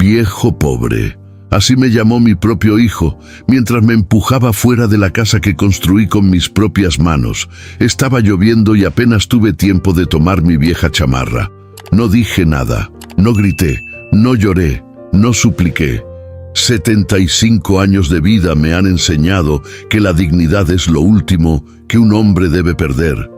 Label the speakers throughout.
Speaker 1: Viejo pobre. Así me llamó mi propio hijo, mientras me empujaba fuera de la casa que construí con mis propias manos. Estaba lloviendo y apenas tuve tiempo de tomar mi vieja chamarra. No dije nada, no grité, no lloré, no supliqué. 75 años de vida me han enseñado que la dignidad es lo último que un hombre debe perder.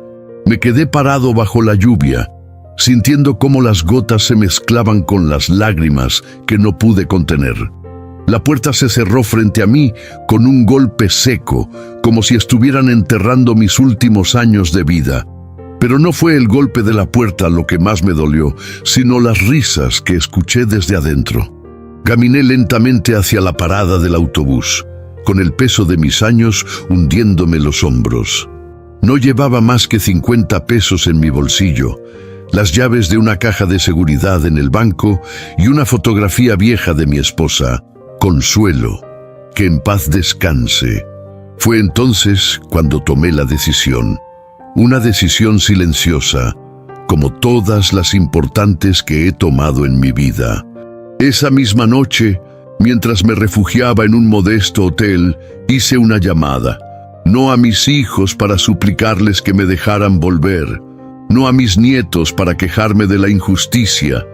Speaker 1: Me quedé parado bajo la lluvia, sintiendo cómo las gotas se mezclaban con las lágrimas que no pude contener. La puerta se cerró frente a mí con un golpe seco, como si estuvieran enterrando mis últimos años de vida. Pero no fue el golpe de la puerta lo que más me dolió, sino las risas que escuché desde adentro. Caminé lentamente hacia la parada del autobús, con el peso de mis años hundiéndome los hombros. No llevaba más que 50 pesos en mi bolsillo, las llaves de una caja de seguridad en el banco y una fotografía vieja de mi esposa, Consuelo, que en paz descanse. Fue entonces cuando tomé la decisión, una decisión silenciosa, como todas las importantes que he tomado en mi vida. Esa misma noche, mientras me refugiaba en un modesto hotel, hice una llamada, no a mis hijos para suplicarles que me dejaran volver, no a mis nietos para quejarme de la injusticia.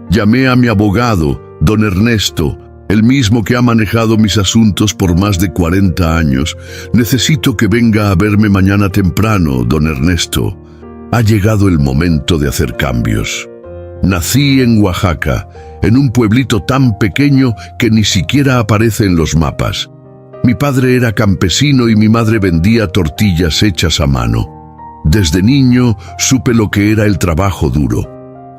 Speaker 1: Llamé a mi abogado, don Ernesto, el mismo que ha manejado mis asuntos por más de 40 años. Necesito que venga a verme mañana temprano, don Ernesto. Ha llegado el momento de hacer cambios. Nací en Oaxaca, en un pueblito tan pequeño que ni siquiera aparece en los mapas. Mi padre era campesino y mi madre vendía tortillas hechas a mano. Desde niño supe lo que era el trabajo duro.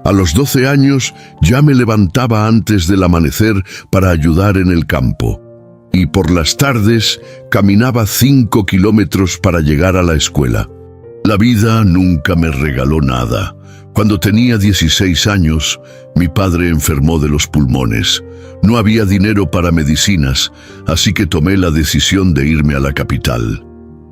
Speaker 1: A los 12 años ya me levantaba antes del amanecer para ayudar en el campo. Y por las tardes caminaba 5 kilómetros para llegar a la escuela. La vida nunca me regaló nada. Cuando tenía 16 años, mi padre enfermó de los pulmones. No había dinero para medicinas, así que tomé la decisión de irme a la capital.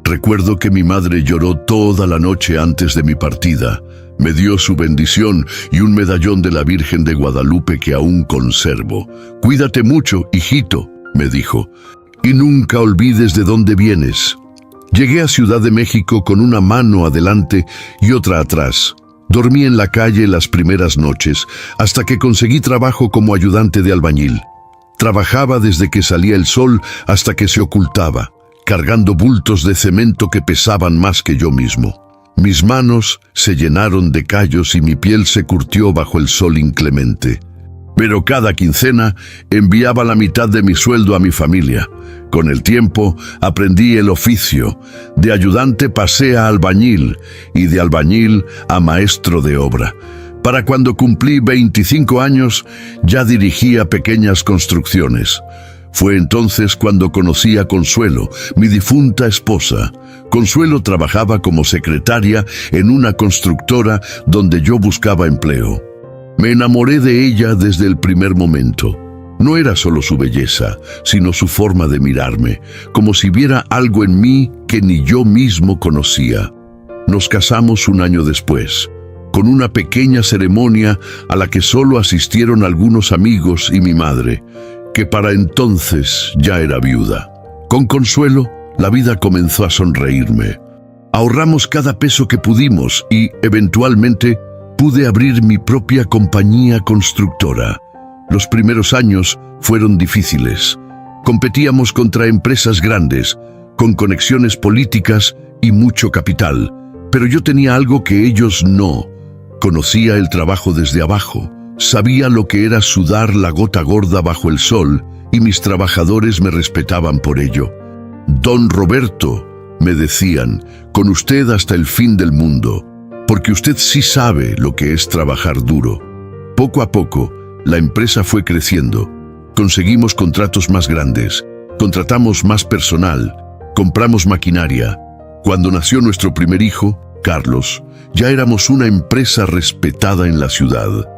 Speaker 1: Recuerdo que mi madre lloró toda la noche antes de mi partida. Me dio su bendición y un medallón de la Virgen de Guadalupe que aún conservo. «Cuídate mucho, hijito», me dijo, «y nunca olvides de dónde vienes». Llegué a Ciudad de México con una mano adelante y otra atrás. Dormí en la calle las primeras noches, hasta que conseguí trabajo como ayudante de albañil. Trabajaba desde que salía el sol hasta que se ocultaba, cargando bultos de cemento que pesaban más que yo mismo. Mis manos se llenaron de callos y mi piel se curtió bajo el sol inclemente. Pero cada quincena enviaba la mitad de mi sueldo a mi familia. Con el tiempo aprendí el oficio. De ayudante pasé a albañil y de albañil a maestro de obra. Para cuando cumplí 25 años ya dirigía pequeñas construcciones. Fue entonces cuando conocí a Consuelo, mi difunta esposa. Consuelo trabajaba como secretaria en una constructora donde yo buscaba empleo. Me enamoré de ella desde el primer momento. No era solo su belleza, sino su forma de mirarme, como si viera algo en mí que ni yo mismo conocía. Nos casamos un año después, con una pequeña ceremonia a la que solo asistieron algunos amigos y mi madre, que para entonces ya era viuda. Con Consuelo, la vida comenzó a sonreírme. Ahorramos cada peso que pudimos y, eventualmente, pude abrir mi propia compañía constructora. Los primeros años fueron difíciles. Competíamos contra empresas grandes, con conexiones políticas y mucho capital. Pero yo tenía algo que ellos no. Conocía el trabajo desde abajo. Sabía lo que era sudar la gota gorda bajo el sol y mis trabajadores me respetaban por ello. «Don Roberto», me decían, «con usted hasta el fin del mundo, porque usted sí sabe lo que es trabajar duro». Poco a poco, la empresa fue creciendo. Conseguimos contratos más grandes, contratamos más personal, compramos maquinaria. Cuando nació nuestro primer hijo, Carlos, ya éramos una empresa respetada en la ciudad.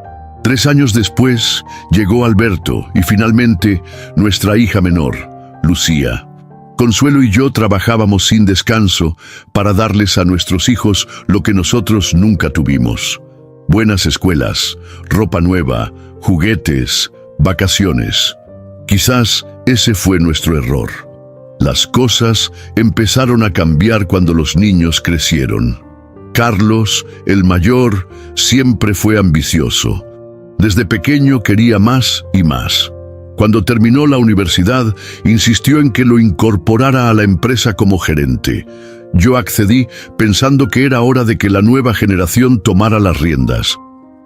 Speaker 1: 3 años después, llegó Alberto y finalmente nuestra hija menor, Lucía. Consuelo y yo trabajábamos sin descanso para darles a nuestros hijos lo que nosotros nunca tuvimos. Buenas escuelas, ropa nueva, juguetes, Vacaciones. Quizás ese fue nuestro error. Las cosas empezaron a cambiar cuando los niños crecieron. Carlos, el mayor, siempre fue ambicioso. Desde pequeño quería más y más. Cuando terminó la universidad, insistió en que lo incorporara a la empresa como gerente. Yo accedí pensando que era hora de que la nueva generación tomara las riendas.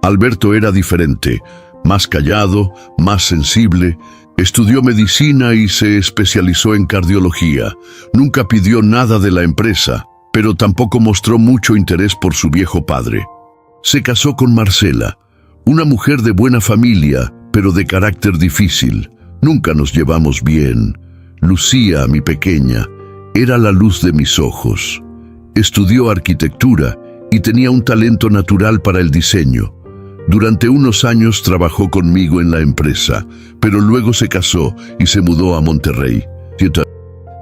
Speaker 1: Alberto era diferente, más callado, más sensible. Estudió medicina y se especializó en cardiología. Nunca pidió nada de la empresa, pero tampoco mostró mucho interés por su viejo padre. Se casó con Marcela, una mujer de buena familia, pero de carácter difícil. Nunca nos llevamos bien. Lucía, mi pequeña, era la luz de mis ojos. Estudió arquitectura y tenía un talento natural para el diseño. Durante unos años trabajó conmigo en la empresa, pero luego se casó y se mudó a Monterrey.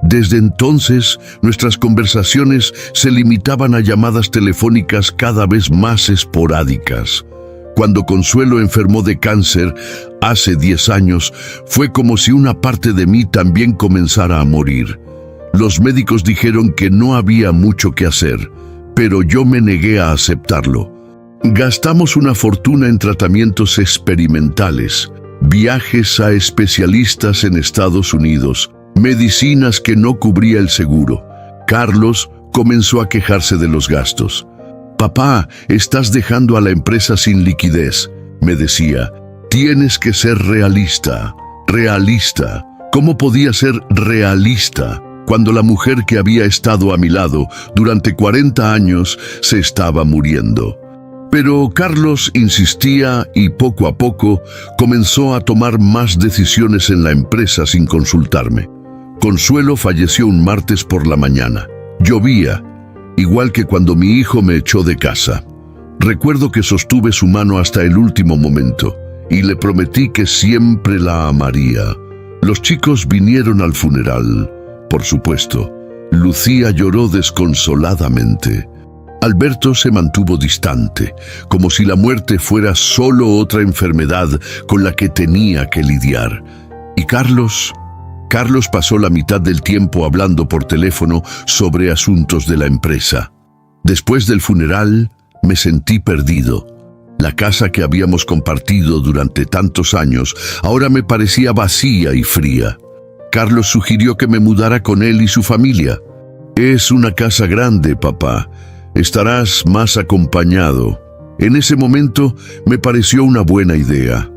Speaker 1: Desde entonces, nuestras conversaciones se limitaban a llamadas telefónicas cada vez más esporádicas. Cuando Consuelo enfermó de cáncer hace 10 años, fue como si una parte de mí también comenzara a morir. Los médicos dijeron que no había mucho que hacer, pero yo me negué a aceptarlo. Gastamos una fortuna en tratamientos experimentales, viajes a especialistas en Estados Unidos, medicinas que no cubría el seguro. Carlos comenzó a quejarse de los gastos. «Papá, estás dejando a la empresa sin liquidez», me decía. «Tienes que ser realista, realista». ¿Cómo podía ser realista cuando la mujer que había estado a mi lado durante 40 años se estaba muriendo? Pero Carlos insistía y poco a poco comenzó a tomar más decisiones en la empresa sin consultarme. Consuelo falleció un martes por la mañana. Llovía, igual que cuando mi hijo me echó de casa. Recuerdo que sostuve su mano hasta el último momento y le prometí que siempre la amaría. Los chicos vinieron al funeral, por supuesto. Lucía lloró desconsoladamente. Alberto se mantuvo distante, como si la muerte fuera solo otra enfermedad con la que tenía que lidiar. Y Carlos pasó la mitad del tiempo hablando por teléfono sobre asuntos de la empresa. Después del funeral, me sentí perdido. La casa que habíamos compartido durante tantos años ahora me parecía vacía y fría. Carlos sugirió que me mudara con él y su familia. «Es una casa grande, papá. Estarás más acompañado». En ese momento me pareció una buena idea.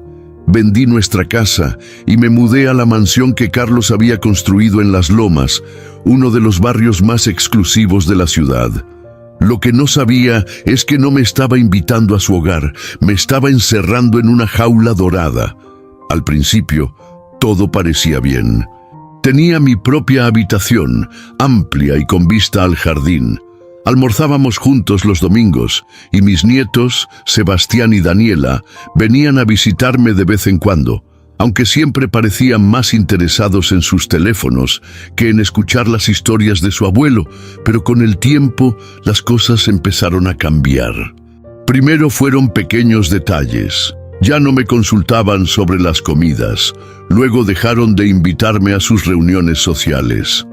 Speaker 1: Vendí nuestra casa y me mudé a la mansión que Carlos había construido en Las Lomas, uno de los barrios más exclusivos de la ciudad. Lo que no sabía es que no me estaba invitando a su hogar, me estaba encerrando en una jaula dorada. Al principio, todo parecía bien. Tenía mi propia habitación, amplia y con vista al jardín. Almorzábamos juntos los domingos y mis nietos, Sebastián y Daniela, venían a visitarme de vez en cuando, aunque siempre parecían más interesados en sus teléfonos que en escuchar las historias de su abuelo, pero con el tiempo las cosas empezaron a cambiar. Primero fueron pequeños detalles. Ya no me consultaban sobre las comidas, luego dejaron de invitarme a sus reuniones sociales.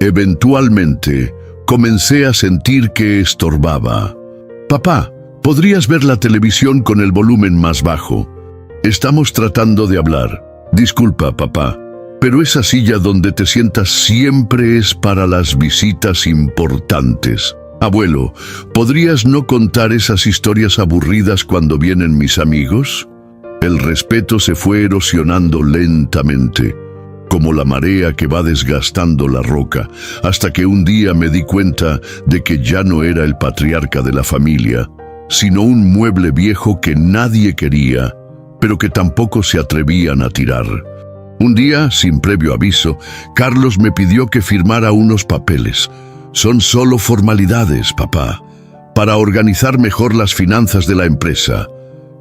Speaker 1: Eventualmente, comencé a sentir que estorbaba. «Papá, ¿podrías ver la televisión con el volumen más bajo? Estamos tratando de hablar». «Disculpa, papá, pero esa silla donde te sientas siempre es para las visitas importantes». «Abuelo, ¿podrías no contar esas historias aburridas cuando vienen mis amigos?» El respeto se fue erosionando lentamente, como la marea que va desgastando la roca, hasta que un día me di cuenta de que ya no era el patriarca de la familia, sino un mueble viejo que nadie quería, pero que tampoco se atrevían a tirar. Un día, sin previo aviso, Carlos me pidió que firmara unos papeles. «Son solo formalidades, papá, para organizar mejor las finanzas de la empresa».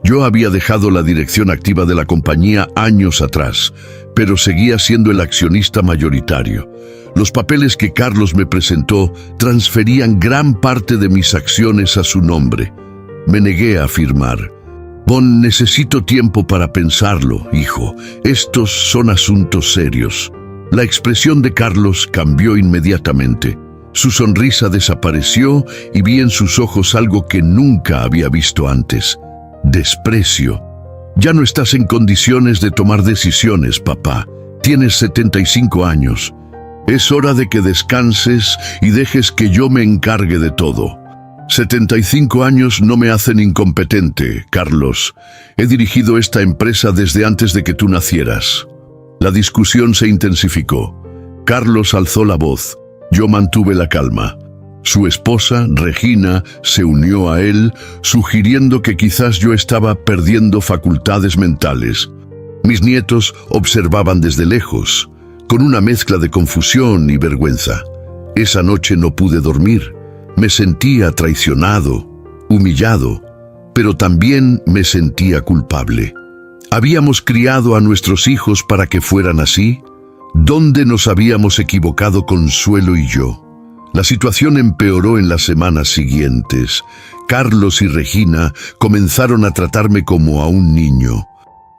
Speaker 1: Yo había dejado la dirección activa de la compañía años atrás, pero seguía siendo el accionista mayoritario. Los papeles que Carlos me presentó transferían gran parte de mis acciones a su nombre. Me negué a firmar. Bon, necesito tiempo para pensarlo, hijo. Estos son asuntos serios. La expresión de Carlos cambió inmediatamente. Su sonrisa desapareció y vi en sus ojos algo que nunca había visto antes: desprecio. Ya no estás en condiciones de tomar decisiones, papá. Tienes 75 años. Es hora de que descanses y dejes que yo me encargue de todo. 75 años no me hacen incompetente, Carlos. He dirigido esta empresa desde antes de que tú nacieras. La discusión se intensificó. Carlos alzó la voz. Yo mantuve la calma. Su esposa, Regina, se unió a él, sugiriendo que quizás yo estaba perdiendo facultades mentales. Mis nietos observaban desde lejos, con una mezcla de confusión y vergüenza. Esa noche no pude dormir. Me sentía traicionado, humillado, pero también me sentía culpable. ¿Habíamos criado a nuestros hijos para que fueran así? ¿Dónde nos habíamos equivocado Consuelo y yo? La situación empeoró en las semanas siguientes. Carlos y Regina comenzaron a tratarme como a un niño.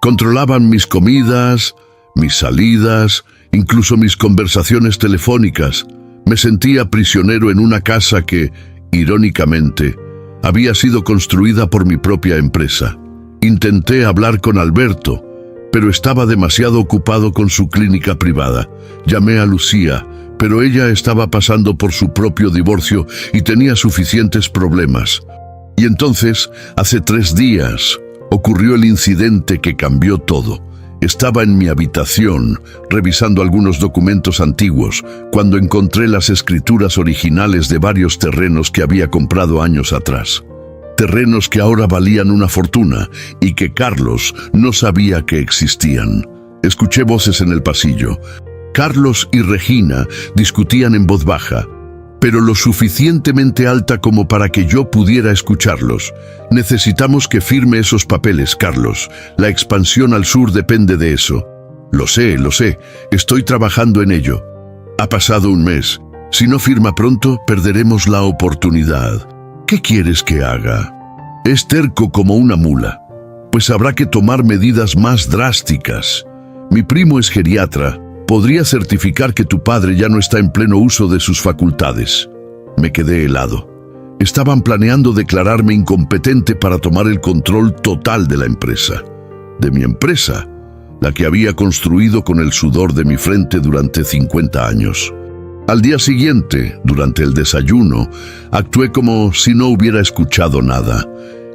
Speaker 1: Controlaban mis comidas, mis salidas, incluso mis conversaciones telefónicas. Me sentía prisionero en una casa que, irónicamente, había sido construida por mi propia empresa. Intenté hablar con Alberto, pero estaba demasiado ocupado con su clínica privada. Llamé a Lucía, pero ella estaba pasando por su propio divorcio y tenía suficientes problemas. Y entonces, hace 3 días, ocurrió el incidente que cambió todo. Estaba en mi habitación, revisando algunos documentos antiguos, cuando encontré las escrituras originales de varios terrenos que había comprado años atrás. Terrenos que ahora valían una fortuna y que Carlos no sabía que existían. Escuché voces en el pasillo. Carlos y Regina discutían en voz baja, pero lo suficientemente alta como para que yo pudiera escucharlos. Necesitamos que firme esos papeles, Carlos. La expansión al sur depende de eso. Lo sé. Estoy trabajando en ello. Ha pasado un mes. Si no firma pronto, perderemos la oportunidad. ¿Qué quieres que haga? Es terco como una mula. Pues habrá que tomar medidas más drásticas. Mi primo es geriatra. Podría certificar que tu padre ya no está en pleno uso de sus facultades. Me quedé helado. Estaban planeando declararme incompetente para tomar el control total de la empresa. De mi empresa, la que había construido con el sudor de mi frente durante 50 años. Al día siguiente, durante el desayuno, actué como si no hubiera escuchado nada.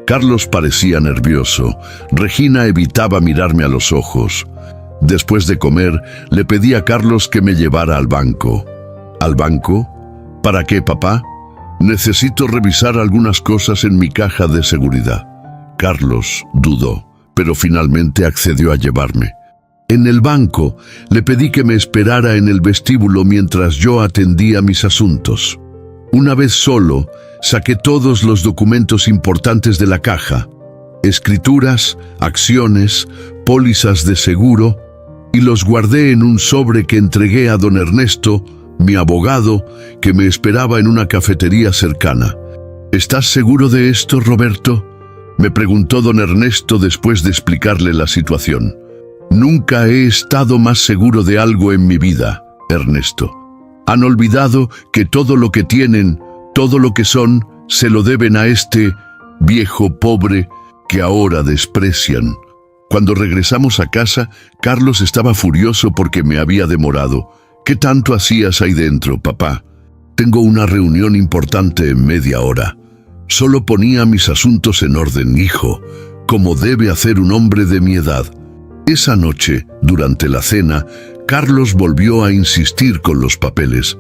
Speaker 1: Carlos parecía nervioso. Regina evitaba mirarme a los ojos. Después de comer, le pedí a Carlos que me llevara al banco. ¿Al banco? ¿Para qué, papá? Necesito revisar algunas cosas en mi caja de seguridad. Carlos dudó, pero finalmente accedió a llevarme. En el banco, le pedí que me esperara en el vestíbulo mientras yo atendía mis asuntos. Una vez solo, saqué todos los documentos importantes de la caja: escrituras, acciones, pólizas de seguro, y los guardé en un sobre que entregué a don Ernesto, mi abogado, que me esperaba en una cafetería cercana. ¿Estás seguro de esto, Roberto?, me preguntó don Ernesto después de explicarle la situación. Nunca he estado más seguro de algo en mi vida, Ernesto. Han olvidado que todo lo que tienen, todo lo que son, se lo deben a este viejo pobre que ahora desprecian. Cuando regresamos a casa, Carlos estaba furioso porque me había demorado. ¿Qué tanto hacías ahí dentro, papá? Tengo una reunión importante en media hora. Solo ponía mis asuntos en orden, hijo, como debe hacer un hombre de mi edad. Esa noche, durante la cena, Carlos volvió a insistir con los papeles.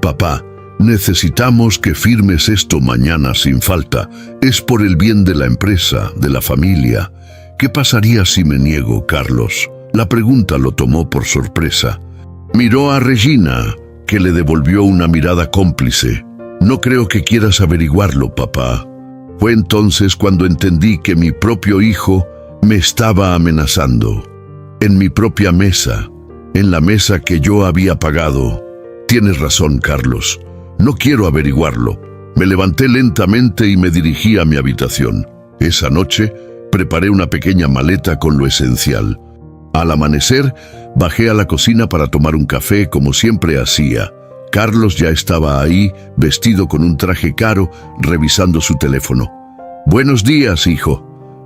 Speaker 1: Papá, necesitamos que firmes esto mañana sin falta. Es por el bien de la empresa, de la familia. ¿Qué pasaría si me niego, Carlos? La pregunta lo tomó por sorpresa. Miró a Regina, que le devolvió una mirada cómplice. No creo que quieras averiguarlo, papá. Fue entonces cuando entendí que mi propio hijo me estaba amenazando. En mi propia mesa, en la mesa que yo había pagado. Tienes razón, Carlos. No quiero averiguarlo. Me levanté lentamente y me dirigí a mi habitación. Esa noche, Preparé una pequeña maleta con lo esencial. Al amanecer, bajé a la cocina para tomar un café como siempre hacía. Carlos ya estaba ahí, vestido con un traje caro, revisando su teléfono. «Buenos días, hijo».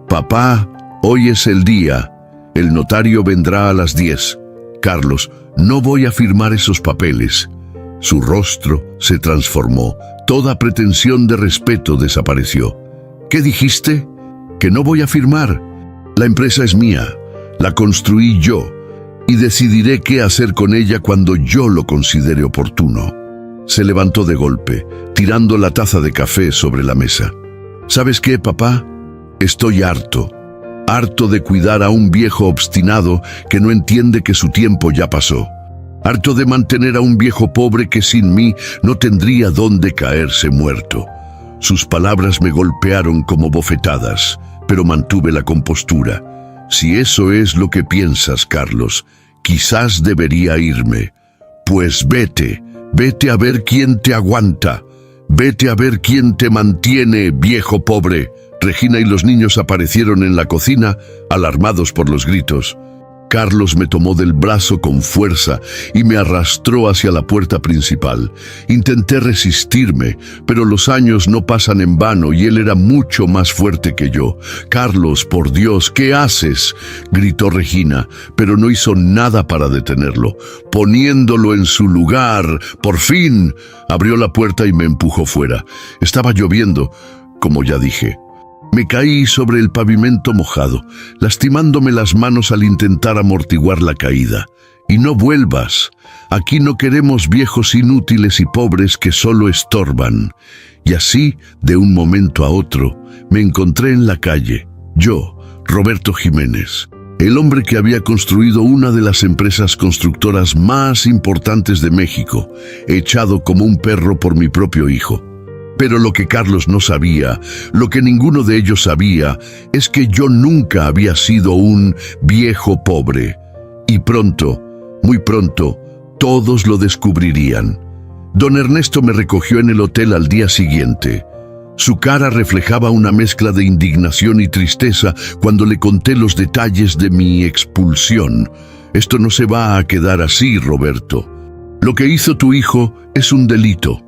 Speaker 1: «Papá, hoy es el día. El notario vendrá a las 10. Carlos, no voy a firmar esos papeles». Su rostro se transformó. Toda pretensión de respeto desapareció. «¿Qué dijiste?» «Que no voy a firmar. La empresa es mía. La construí yo. Y decidiré qué hacer con ella cuando yo lo considere oportuno». Se levantó de golpe, tirando la taza de café sobre la mesa. «¿Sabes qué, papá? Estoy harto. Harto de cuidar a un viejo obstinado que no entiende que su tiempo ya pasó. Harto de mantener a un viejo pobre que sin mí no tendría dónde caerse muerto». Sus palabras me golpearon como bofetadas, pero mantuve la compostura. «Si eso es lo que piensas, Carlos, quizás debería irme. Pues vete, vete a ver quién te aguanta. Vete a ver quién te mantiene, viejo pobre». Regina y los niños aparecieron en la cocina, alarmados por los gritos. Carlos me tomó del brazo con fuerza y me arrastró hacia la puerta principal. Intenté resistirme, pero los años no pasan en vano y él era mucho más fuerte que yo. «Carlos, por Dios, ¿qué haces?», gritó Regina, pero no hizo nada para detenerlo. Poniéndolo en su lugar, por fin, abrió la puerta y me empujó fuera. Estaba lloviendo, como ya dije. Me caí sobre el pavimento mojado, lastimándome las manos al intentar amortiguar la caída. «Y no vuelvas. Aquí no queremos viejos inútiles y pobres que solo estorban». Y así, de un momento a otro, me encontré en la calle. Yo, Roberto Jiménez, el hombre que había construido una de las empresas constructoras más importantes de México, echado como un perro por mi propio hijo. Pero lo que Carlos no sabía, lo que ninguno de ellos sabía, es que yo nunca había sido un viejo pobre. Y pronto, muy pronto, todos lo descubrirían. Don Ernesto me recogió en el hotel al día siguiente. Su cara reflejaba una mezcla de indignación y tristeza cuando le conté los detalles de mi expulsión. «Esto no se va a quedar así, Roberto. Lo que hizo tu hijo es un delito.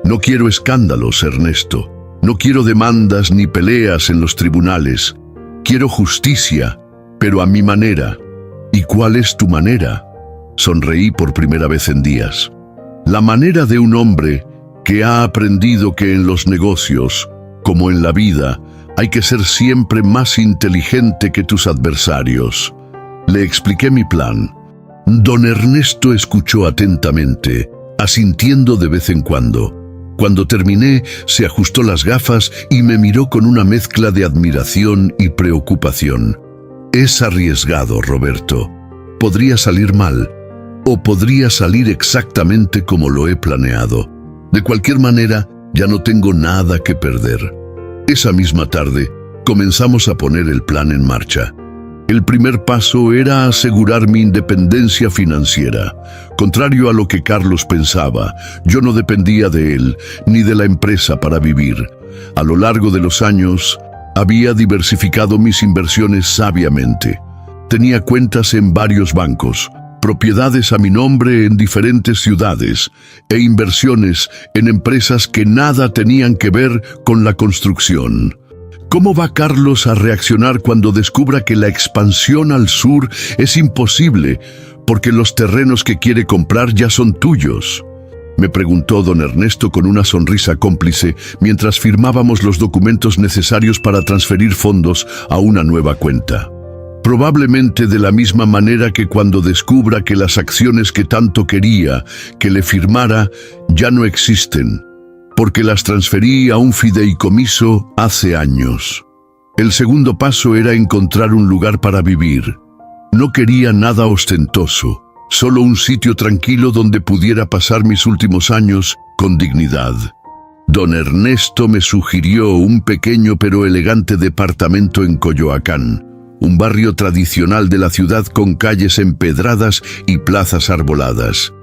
Speaker 1: No quiero escándalos, Ernesto. No quiero demandas ni peleas en los tribunales. Quiero justicia, pero a mi manera». «¿Y cuál es tu manera?». Sonreí por primera vez en días. «La manera de un hombre que ha aprendido que en los negocios, como en la vida, hay que ser siempre más inteligente que tus adversarios». Le expliqué mi plan. Don Ernesto escuchó atentamente, asintiendo de vez en cuando. Cuando terminé, se ajustó las gafas y me miró con una mezcla de admiración y preocupación. «Es arriesgado, Roberto. Podría salir mal, o podría salir exactamente como lo he planeado. De cualquier manera, ya no tengo nada que perder». Esa misma tarde, comenzamos a poner el plan en marcha. El primer paso era asegurar mi independencia financiera. Contrario a lo que Carlos pensaba, yo no dependía de él ni de la empresa para vivir. A lo largo de los años, había diversificado mis inversiones sabiamente. Tenía cuentas en varios bancos, propiedades a mi nombre en diferentes ciudades e inversiones en empresas que nada tenían que ver con la construcción. ¿Cómo va Carlos a reaccionar cuando descubra que la expansión al sur es imposible porque los terrenos que quiere comprar ya son tuyos?, me preguntó don Ernesto con una sonrisa cómplice mientras firmábamos los documentos necesarios para transferir fondos a una nueva cuenta. Probablemente de la misma manera que cuando descubra que las acciones que tanto quería que le firmara ya no existen, porque las transferí a un fideicomiso hace años. El segundo paso era encontrar un lugar para vivir. No quería nada ostentoso, solo un sitio tranquilo donde pudiera pasar mis últimos años con dignidad. Don Ernesto me sugirió un pequeño pero elegante departamento en Coyoacán, un barrio tradicional de la ciudad con calles empedradas y plazas arboladas.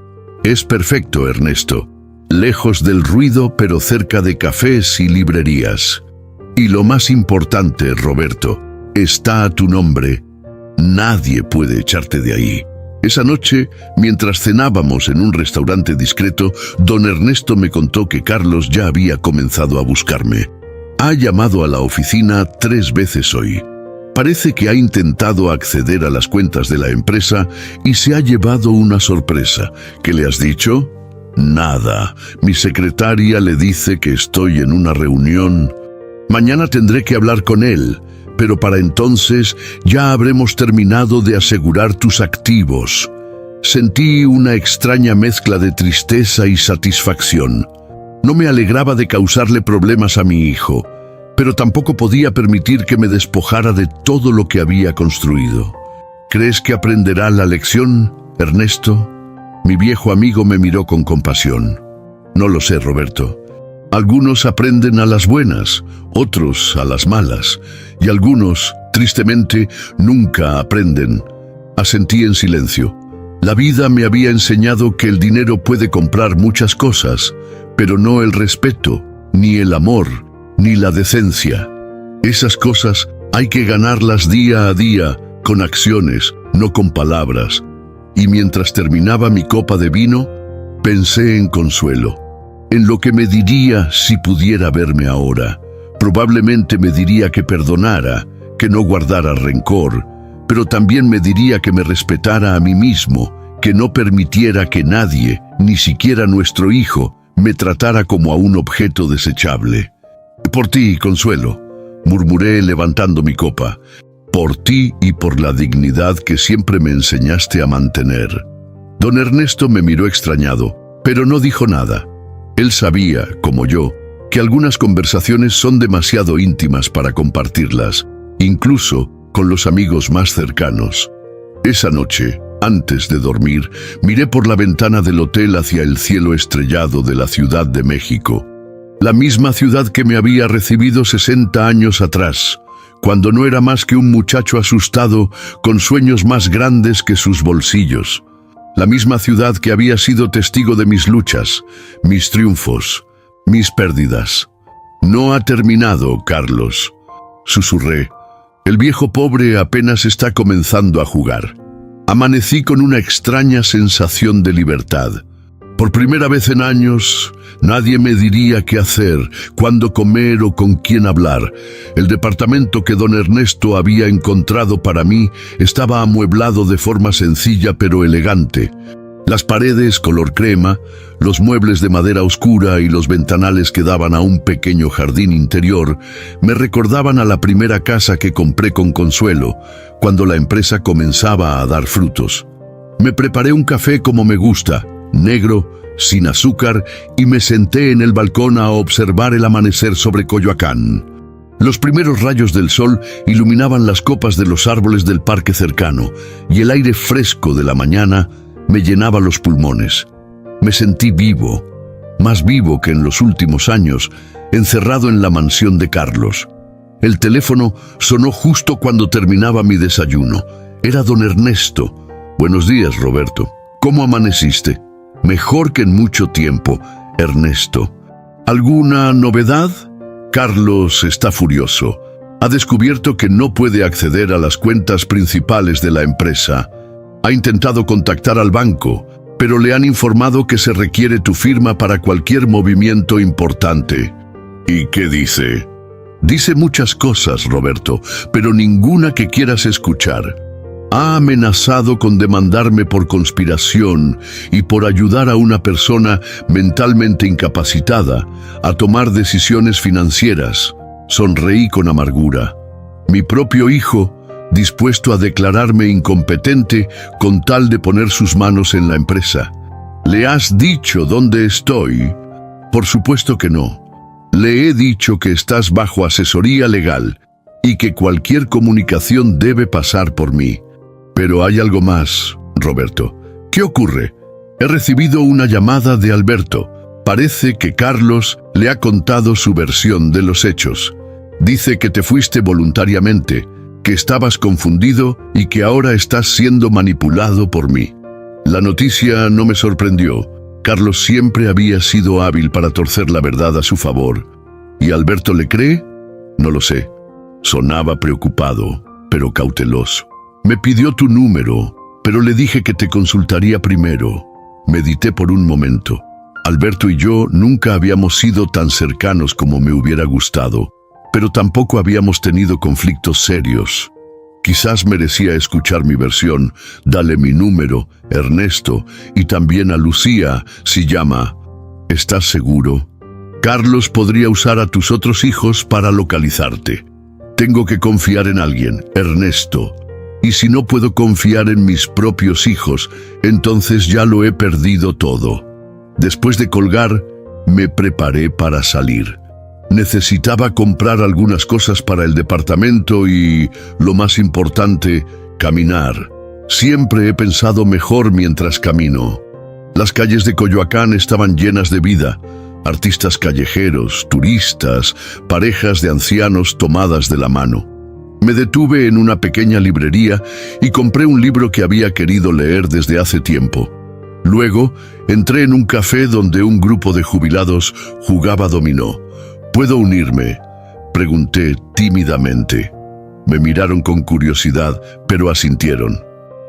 Speaker 1: «Es perfecto, Ernesto. Lejos del ruido, pero cerca de cafés y librerías. Y lo más importante, Roberto, está a tu nombre. Nadie puede echarte de ahí. Esa noche, mientras cenábamos en un restaurante discreto, don Ernesto me contó que Carlos ya había comenzado a buscarme. Ha llamado a la oficina 3 veces hoy. Parece que ha intentado acceder a las cuentas de la empresa y se ha llevado una sorpresa. ¿Qué le has dicho? Nada. Mi secretaria le dice que estoy en una reunión. Mañana tendré que hablar con él, pero para entonces ya habremos terminado de asegurar tus activos. Sentí una extraña mezcla de tristeza y satisfacción. No me alegraba de causarle problemas a mi hijo, pero tampoco podía permitir que me despojara de todo lo que había construido. ¿Crees que aprenderá la lección, Ernesto? Mi viejo amigo me miró con compasión. No lo sé, Roberto. Algunos aprenden a las buenas, otros a las malas, y algunos, tristemente, nunca aprenden. Asentí en silencio. La vida me había enseñado que el dinero puede comprar muchas cosas, pero no el respeto, ni el amor, ni la decencia. Esas cosas hay que ganarlas día a día, con acciones, no con palabras. Y mientras terminaba mi copa de vino, pensé en Consuelo, en lo que me diría si pudiera verme ahora. Probablemente me diría que perdonara, que no guardara rencor, pero también me diría que me respetara a mí mismo, que no permitiera que nadie, ni siquiera nuestro hijo, me tratara como a un objeto desechable. Por ti, Consuelo, murmuré levantando mi copa. Por ti y por la dignidad que siempre me enseñaste a mantener. Don Ernesto me miró extrañado, pero no dijo nada. Él sabía, como yo, que algunas conversaciones son demasiado íntimas para compartirlas, incluso con los amigos más cercanos. Esa noche, antes de dormir, miré por la ventana del hotel hacia el cielo estrellado de la Ciudad de México. La misma ciudad que me había recibido 60 años atrás, cuando no era más que un muchacho asustado con sueños más grandes que sus bolsillos. La misma ciudad que había sido testigo de mis luchas, mis triunfos, mis pérdidas. No ha terminado, Carlos, susurré. El viejo pobre apenas está comenzando a jugar. Amanecí con una extraña sensación de libertad. Por primera vez en años, nadie me diría qué hacer, cuándo comer o con quién hablar. El departamento que don Ernesto había encontrado para mí estaba amueblado de forma sencilla pero elegante. Las paredes color crema, los muebles de madera oscura y los ventanales que daban a un pequeño jardín interior me recordaban a la primera casa que compré con Consuelo, cuando la empresa comenzaba a dar frutos. Me preparé un café como me gusta, negro, sin azúcar, y me senté en el balcón a observar el amanecer sobre Coyoacán. Los primeros rayos del sol iluminaban las copas de los árboles del parque cercano, y el aire fresco de la mañana me llenaba los pulmones. Me sentí vivo, más vivo que en los últimos años, encerrado en la mansión de Carlos. El teléfono sonó justo cuando terminaba mi desayuno. Era don Ernesto. Buenos días, Roberto. ¿Cómo amaneciste? Mejor que en mucho tiempo, Ernesto. ¿Alguna novedad? Carlos está furioso. Ha descubierto que no puede acceder a las cuentas principales de la empresa. Ha intentado contactar al banco, pero le han informado que se requiere tu firma para cualquier movimiento importante. ¿Y qué dice? Dice muchas cosas, Roberto, pero ninguna que quieras escuchar. Ha amenazado con demandarme por conspiración y por ayudar a una persona mentalmente incapacitada a tomar decisiones financieras. Sonreí con amargura. Mi propio hijo, dispuesto a declararme incompetente con tal de poner sus manos en la empresa. ¿Le has dicho dónde estoy? Por supuesto que no. Le he dicho que estás bajo asesoría legal y que cualquier comunicación debe pasar por mí. Pero hay algo más, Roberto. ¿Qué ocurre? He recibido una llamada de Alberto. Parece que Carlos le ha contado su versión de los hechos. Dice que te fuiste voluntariamente, que estabas confundido y que ahora estás siendo manipulado por mí. La noticia no me sorprendió. Carlos siempre había sido hábil para torcer la verdad a su favor. ¿Y Alberto le cree? No lo sé. Sonaba preocupado. pero cauteloso. Me pidió tu número, pero le dije que te consultaría primero. Medité por un momento. Alberto y yo nunca habíamos sido tan cercanos como me hubiera gustado, pero tampoco habíamos tenido conflictos serios. Quizás merecía escuchar mi versión. Dale mi número, Ernesto, y también a Lucía, si llama. ¿Estás seguro? Carlos podría usar a tus otros hijos para localizarte. Tengo que confiar en alguien, Ernesto. Y si no puedo confiar en mis propios hijos, entonces ya lo he perdido todo. Después de colgar, me preparé para salir. Necesitaba comprar algunas cosas para el departamento y, lo más importante, caminar. Siempre he pensado mejor mientras camino. Las calles de Coyoacán estaban llenas de vida. Artistas callejeros, turistas, parejas de ancianos tomadas de la mano. Me detuve en una pequeña librería y compré un libro que había querido leer desde hace tiempo. Luego, entré en un café donde un grupo de jubilados jugaba dominó. ¿Puedo unirme?, pregunté tímidamente. Me miraron con curiosidad, pero asintieron.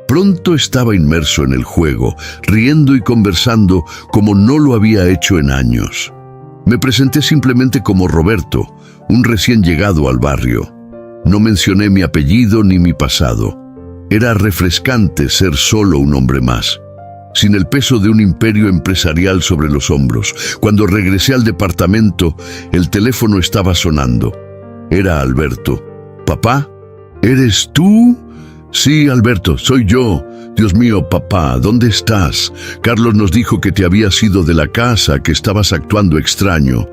Speaker 1: Pronto estaba inmerso en el juego, riendo y conversando como no lo había hecho en años. Me presenté simplemente como Roberto, un recién llegado al barrio. No mencioné mi apellido ni mi pasado. Era refrescante ser solo un hombre más, sin el peso de un imperio empresarial sobre los hombros. Cuando regresé al departamento, el teléfono estaba sonando. Era Alberto. ¿Papá? ¿Eres tú? Sí, Alberto, soy yo. Dios mío, papá, ¿dónde estás? Carlos nos dijo que te habías ido de la casa, que estabas actuando extraño.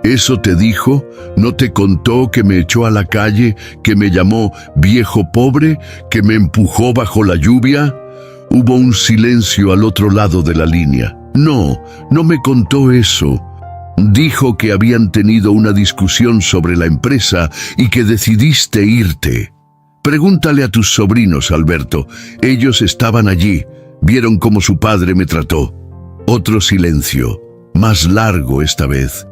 Speaker 1: ¿Eso te dijo? ¿No te contó que me echó a la calle, que me llamó viejo pobre, que me empujó bajo la lluvia? Hubo un silencio al otro lado de la línea. No me contó eso. Dijo que habían tenido una discusión sobre la empresa y que decidiste irte. Pregúntale a tus sobrinos, Alberto. Ellos estaban allí, vieron cómo su padre me trató. Otro silencio, más largo esta vez.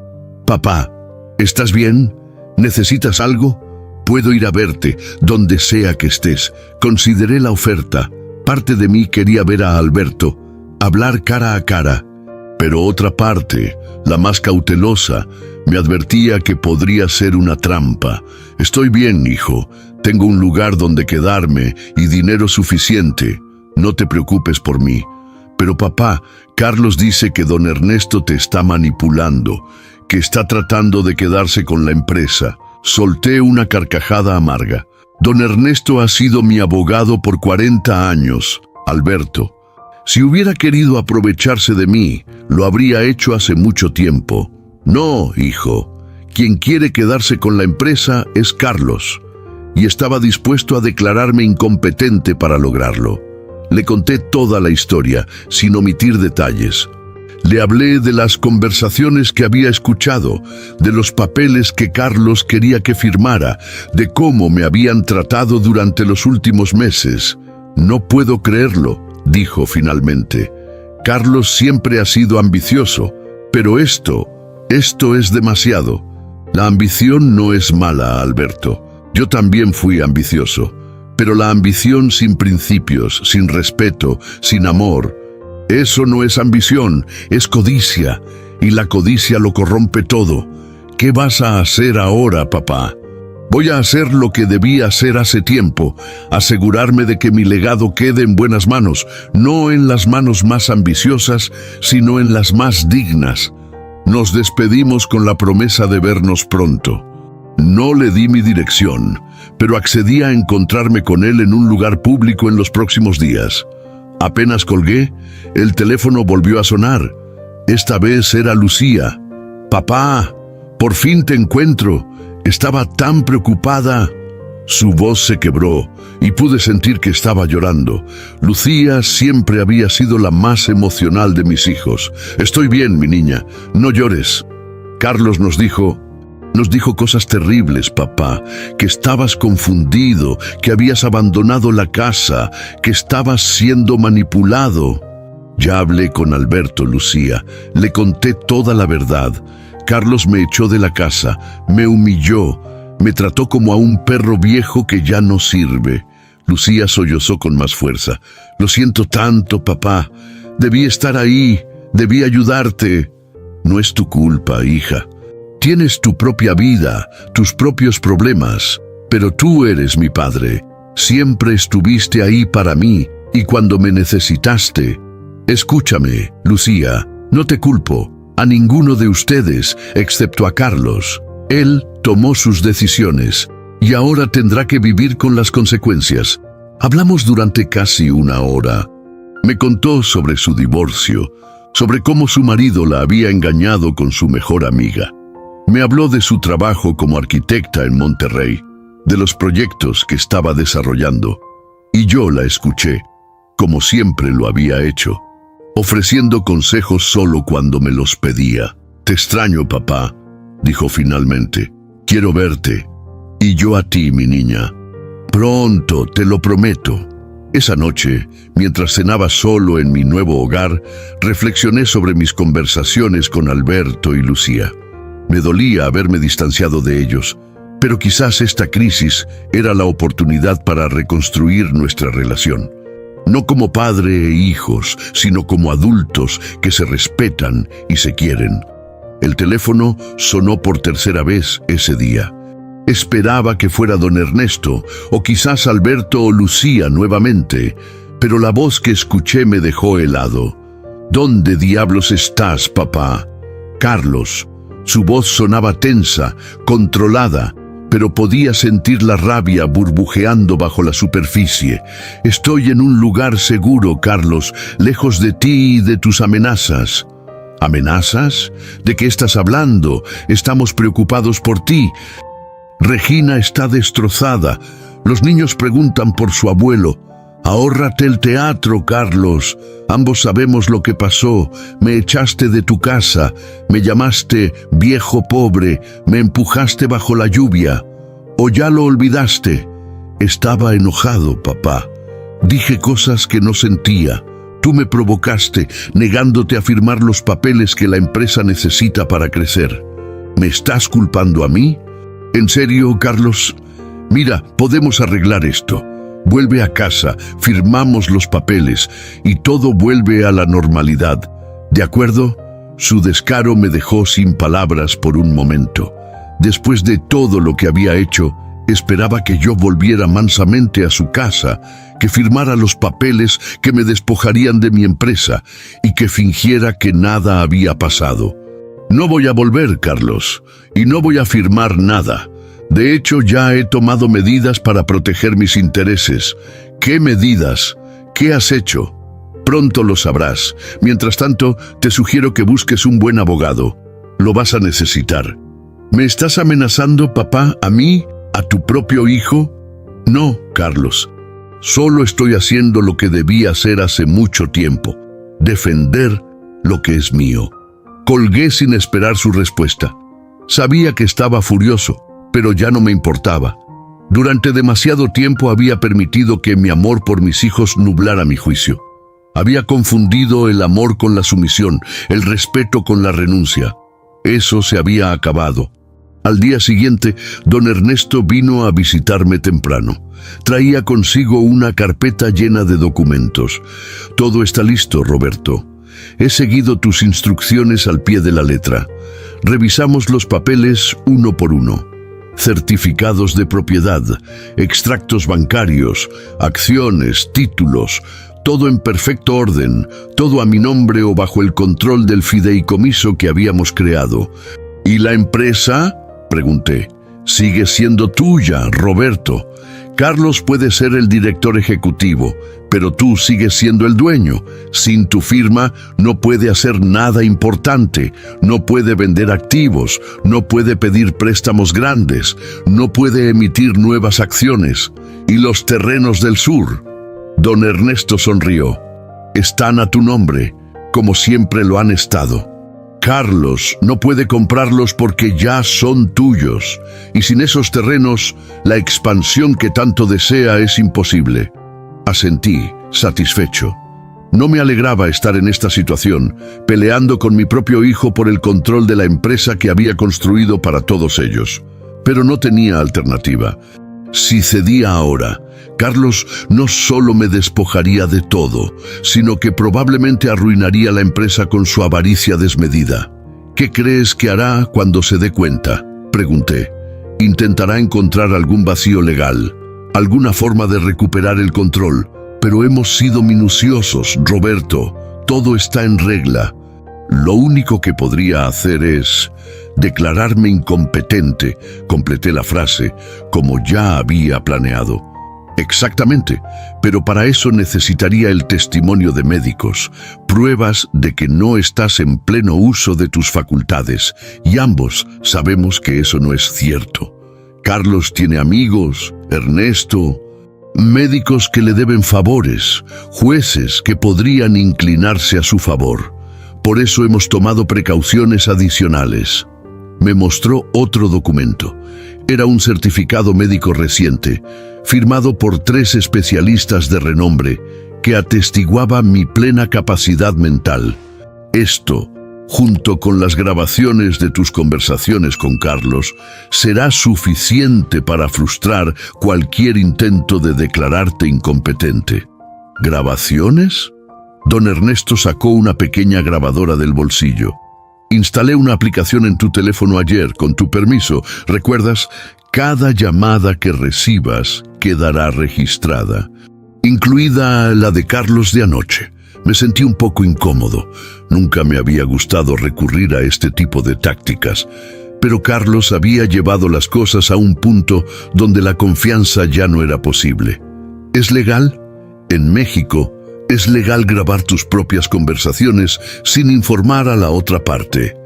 Speaker 1: Papá, ¿estás bien? ¿Necesitas algo? Puedo ir a verte, donde sea que estés. Consideré la oferta. Parte de mí quería ver a Alberto, hablar cara a cara. Pero otra parte, la más cautelosa, me advertía que podría ser una trampa. Estoy bien, hijo. Tengo un lugar donde quedarme y dinero suficiente. No te preocupes por mí. Pero papá, Carlos dice que don Ernesto te está manipulando, que está tratando de quedarse con la empresa. Solté una carcajada amarga. Don Ernesto ha sido mi abogado por 40 años, Alberto. Si hubiera querido aprovecharse de mí, lo habría hecho hace mucho tiempo. No, hijo. Quien quiere quedarse con la empresa es Carlos. Y estaba dispuesto a declararme incompetente para lograrlo. Le conté toda la historia, sin omitir detalles. Le hablé de las conversaciones que había escuchado, de los papeles que Carlos quería que firmara, de cómo me habían tratado durante los últimos meses. No puedo creerlo, dijo finalmente. Carlos siempre ha sido ambicioso, pero esto es demasiado. La ambición no es mala, Alberto. Yo también fui ambicioso, pero la ambición sin principios, sin respeto, sin amor, eso no es ambición, es codicia, y la codicia lo corrompe todo. ¿Qué vas a hacer ahora, papá? Voy a hacer lo que debí hacer hace tiempo, asegurarme de que mi legado quede en buenas manos, no en las manos más ambiciosas, sino en las más dignas. Nos despedimos con la promesa de vernos pronto. No le di mi dirección, pero accedí a encontrarme con él en un lugar público en los próximos días. Apenas colgué, el teléfono volvió a sonar. Esta vez era Lucía. «Papá, por fin te encuentro. Estaba tan preocupada». Su voz se quebró y pude sentir que estaba llorando. Lucía siempre había sido la más emocional de mis hijos. «Estoy bien, mi niña, no llores». Carlos nos dijo cosas terribles, papá, que estabas confundido, que habías abandonado la casa, que estabas siendo manipulado. Ya hablé con Alberto, Lucía, le conté toda la verdad. Carlos me echó de la casa, me humilló, Me trató como a un perro viejo que ya no sirve. Lucía sollozó con más fuerza. Lo siento tanto, papá. Debí estar ahí. Debí ayudarte. No es tu culpa, hija. Tienes tu propia vida, tus propios problemas. Pero tú eres mi padre. Siempre estuviste ahí para mí y cuando me necesitaste. Escúchame, Lucía. No te culpo. A ninguno de ustedes, excepto a Carlos. Él tomó sus decisiones y ahora tendrá que vivir con las consecuencias. Hablamos durante casi una hora. Me contó sobre su divorcio, sobre cómo su marido la había engañado con su mejor amiga. Me habló de su trabajo como arquitecta en Monterrey, de los proyectos que estaba desarrollando. Y yo la escuché, como siempre lo había hecho, ofreciendo consejos solo cuando me los pedía. Te extraño, papá, dijo finalmente. Quiero verte. Y yo a ti, mi niña. Pronto, te lo prometo. Esa noche, mientras cenaba solo en mi nuevo hogar, reflexioné sobre mis conversaciones con Alberto y Lucía. Me dolía haberme distanciado de ellos, pero quizás esta crisis era la oportunidad para reconstruir nuestra relación. No como padre e hijos, sino como adultos que se respetan y se quieren. El teléfono sonó por tercera vez ese día. Esperaba que fuera don Ernesto, o quizás Alberto o Lucía nuevamente, pero la voz que escuché me dejó helado. ¿Dónde diablos estás, papá? Carlos. Su voz sonaba tensa, controlada, pero podía sentir la rabia burbujeando bajo la superficie. Estoy en un lugar seguro, Carlos, lejos de ti y de tus amenazas. ¿Amenazas? ¿De qué estás hablando? Estamos preocupados por ti. Regina está destrozada. Los niños preguntan por su abuelo. Ahórrate el teatro, Carlos. Ambos sabemos lo que pasó. Me echaste de tu casa. Me llamaste viejo pobre. Me empujaste bajo la lluvia. ¿O ya lo olvidaste? Estaba enojado, papá. Dije cosas que no sentía. Tú me provocaste, negándote a firmar los papeles que la empresa necesita para crecer. ¿Me estás culpando a mí? ¿En serio, Carlos? Mira, podemos arreglar esto. Vuelve a casa, firmamos los papeles y todo vuelve a la normalidad. ¿De acuerdo? Su descaro me dejó sin palabras por un momento. Después de todo lo que había hecho, esperaba que yo volviera mansamente a su casa, que firmara los papeles que me despojarían de mi empresa y que fingiera que nada había pasado. No voy a volver, Carlos, y no voy a firmar nada. De hecho, ya he tomado medidas para proteger mis intereses. ¿Qué medidas? ¿Qué has hecho? Pronto lo sabrás. Mientras tanto, te sugiero que busques un buen abogado. Lo vas a necesitar. ¿Me estás amenazando, papá, a mí, a tu propio hijo? No, Carlos. Solo estoy haciendo lo que debí hacer hace mucho tiempo. Defender lo que es mío. Colgué sin esperar su respuesta. Sabía que estaba furioso, pero ya no me importaba. Durante demasiado tiempo había permitido que mi amor por mis hijos nublara mi juicio. Había confundido el amor con la sumisión, el respeto con la renuncia. Eso se había acabado. Al día siguiente, don Ernesto vino a visitarme temprano. Traía consigo una carpeta llena de documentos. Todo está listo, Roberto. He seguido tus instrucciones al pie de la letra. Revisamos los papeles uno por uno. Certificados de propiedad, extractos bancarios, acciones, títulos, todo en perfecto orden, todo a mi nombre o bajo el control del fideicomiso que habíamos creado. ¿Y la empresa?, pregunté. Sigue siendo tuya, Roberto. Carlos puede ser el director ejecutivo, pero tú sigues siendo el dueño. Sin tu firma no puede hacer nada importante, no puede vender activos, no puede pedir préstamos grandes, no puede emitir nuevas acciones. ¿Y los terrenos del sur? Don Ernesto sonrió. Están a tu nombre, como siempre lo han estado. Carlos no puede comprarlos porque ya son tuyos, y sin esos terrenos, la expansión que tanto desea es imposible. Asentí, satisfecho. No me alegraba estar en esta situación, peleando con mi propio hijo por el control de la empresa que había construido para todos ellos. Pero no tenía alternativa. Si cedía ahora, Carlos no solo me despojaría de todo, sino que probablemente arruinaría la empresa con su avaricia desmedida. ¿Qué crees que hará cuando se dé cuenta?, pregunté. Intentará encontrar algún vacío legal, alguna forma de recuperar el control. Pero hemos sido minuciosos, Roberto. Todo está en regla. Lo único que podría hacer es declararme incompetente, completé la frase, como ya había planeado. Exactamente, pero para eso necesitaría el testimonio de médicos, pruebas de que no estás en pleno uso de tus facultades, y ambos sabemos que eso no es cierto. Carlos tiene amigos, Ernesto, médicos que le deben favores, jueces que podrían inclinarse a su favor. Por eso hemos tomado precauciones adicionales. Me mostró otro documento. Era un certificado médico reciente, firmado por 3 especialistas de renombre, que atestiguaba mi plena capacidad mental. Esto, junto con las grabaciones de tus conversaciones con Carlos, será suficiente para frustrar cualquier intento de declararte incompetente. ¿Grabaciones? Don Ernesto sacó una pequeña grabadora del bolsillo. Instalé una aplicación en tu teléfono ayer, con tu permiso. ¿Recuerdas? Cada llamada que recibas quedará registrada, incluida la de Carlos de anoche. Me sentí un poco incómodo. Nunca me había gustado recurrir a este tipo de tácticas, pero Carlos había llevado las cosas a un punto donde la confianza ya no era posible. ¿Es legal? En México, es legal grabar tus propias conversaciones sin informar a la otra parte,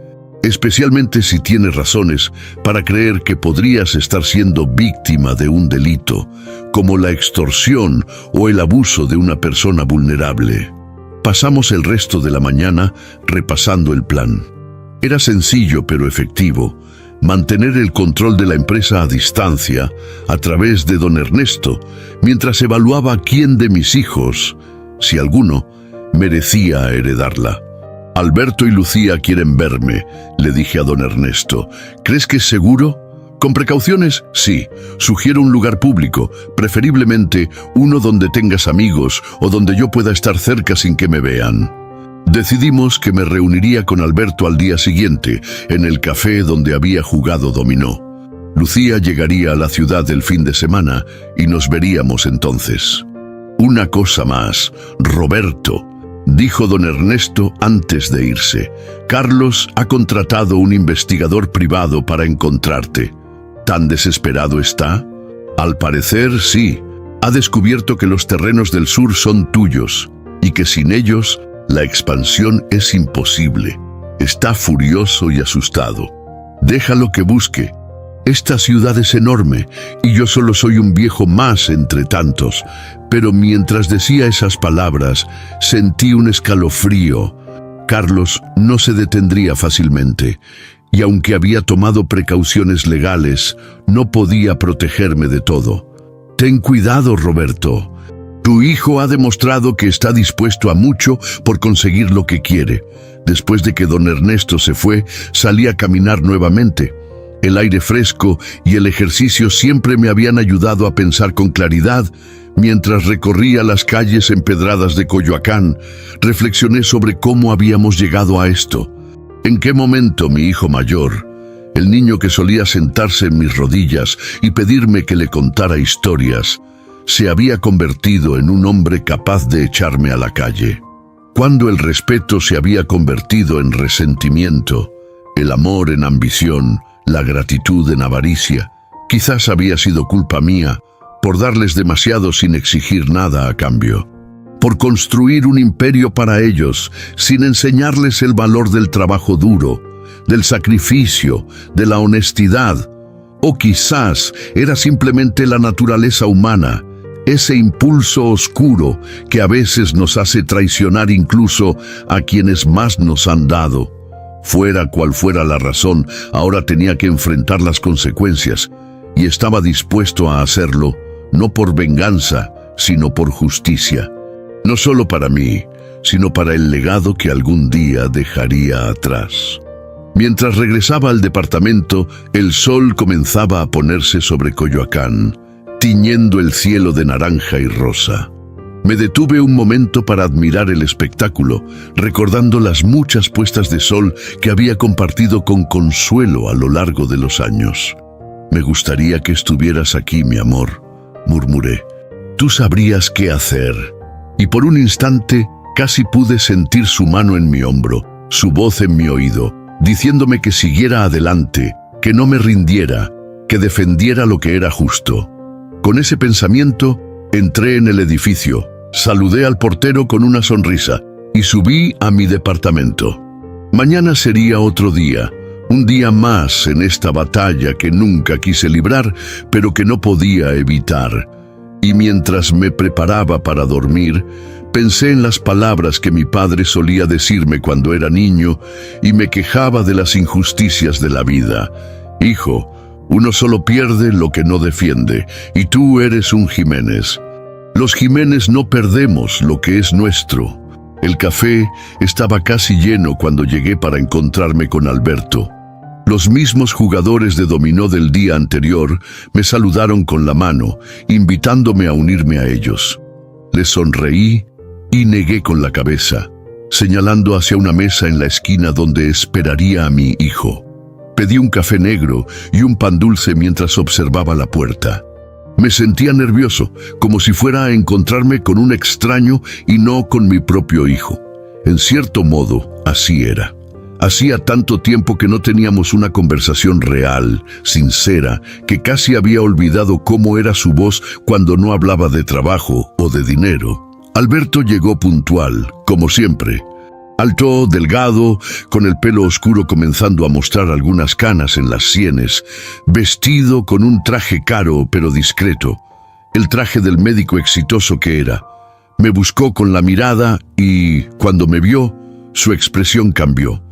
Speaker 1: especialmente si tienes razones para creer que podrías estar siendo víctima de un delito, como la extorsión o el abuso de una persona vulnerable. Pasamos el resto de la mañana repasando el plan. Era sencillo pero efectivo, mantener el control de la empresa a distancia a través de don Ernesto, mientras evaluaba quién de mis hijos, si alguno, merecía heredarla. Alberto y Lucía quieren verme, le dije a don Ernesto. ¿Crees que es seguro? Con precauciones, sí. Sugiero un lugar público, preferiblemente uno donde tengas amigos o donde yo pueda estar cerca sin que me vean. Decidimos que me reuniría con Alberto al día siguiente, en el café donde había jugado dominó. Lucía llegaría a la ciudad el fin de semana y nos veríamos entonces. Una cosa más, Roberto, dijo don Ernesto antes de irse. Carlos ha contratado un investigador privado para encontrarte. ¿Tan desesperado está? Al parecer, sí. Ha descubierto que los terrenos del sur son tuyos y que sin ellos la expansión es imposible. Está furioso y asustado. Déjalo que busque. Esta ciudad es enorme y yo solo soy un viejo más entre tantos. Pero mientras decía esas palabras, sentí un escalofrío. Carlos no se detendría fácilmente, y aunque había tomado precauciones legales, no podía protegerme de todo. Ten cuidado, Roberto. Tu hijo ha demostrado que está dispuesto a mucho por conseguir lo que quiere. Después de que don Ernesto se fue, salí a caminar nuevamente. El aire fresco y el ejercicio siempre me habían ayudado a pensar con claridad. Mientras recorría las calles empedradas de Coyoacán, reflexioné sobre cómo habíamos llegado a esto. ¿En qué momento mi hijo mayor, el niño que solía sentarse en mis rodillas y pedirme que le contara historias, se había convertido en un hombre capaz de echarme a la calle? Cuando el respeto se había convertido en resentimiento, el amor en ambición, la gratitud en avaricia. Quizás había sido culpa mía por darles demasiado sin exigir nada a cambio, por construir un imperio para ellos sin enseñarles el valor del trabajo duro, del sacrificio, de la honestidad. O quizás era simplemente la naturaleza humana, ese impulso oscuro que a veces nos hace traicionar incluso a quienes más nos han dado. Fuera cual fuera la razón, ahora tenía que enfrentar las consecuencias, y estaba dispuesto a hacerlo, no por venganza, sino por justicia. No solo para mí, sino para el legado que algún día dejaría atrás. Mientras regresaba al departamento, el sol comenzaba a ponerse sobre Coyoacán, tiñendo el cielo de naranja y rosa. Me detuve un momento para admirar el espectáculo, recordando las muchas puestas de sol que había compartido con Consuelo a lo largo de los años. «Me gustaría que estuvieras aquí, mi amor», murmuré. «Tú sabrías qué hacer». Y por un instante casi pude sentir su mano en mi hombro, su voz en mi oído, diciéndome que siguiera adelante, que no me rindiera, que defendiera lo que era justo. Con ese pensamiento, entré en el edificio, saludé al portero con una sonrisa y subí a mi departamento. Mañana sería otro día, un día más en esta batalla que nunca quise librar, pero que no podía evitar. Y mientras me preparaba para dormir, pensé en las palabras que mi padre solía decirme cuando era niño y me quejaba de las injusticias de la vida. «Hijo, uno solo pierde lo que no defiende, y tú eres un Jiménez. Los Jiménez no perdemos lo que es nuestro». El café estaba casi lleno cuando llegué para encontrarme con Alberto. Los mismos jugadores de dominó del día anterior me saludaron con la mano, invitándome a unirme a ellos. Les sonreí y negué con la cabeza, señalando hacia una mesa en la esquina donde esperaría a mi hijo. Pedí un café negro y un pan dulce mientras observaba la puerta. Me sentía nervioso, como si fuera a encontrarme con un extraño y no con mi propio hijo. En cierto modo, así era. Hacía tanto tiempo que no teníamos una conversación real, sincera, que casi había olvidado cómo era su voz cuando no hablaba de trabajo o de dinero. Alberto llegó puntual, como siempre. Alto, delgado, con el pelo oscuro comenzando a mostrar algunas canas en las sienes, vestido con un traje caro pero discreto, el traje del médico exitoso que era. Me buscó con la mirada y, cuando me vio, su expresión cambió.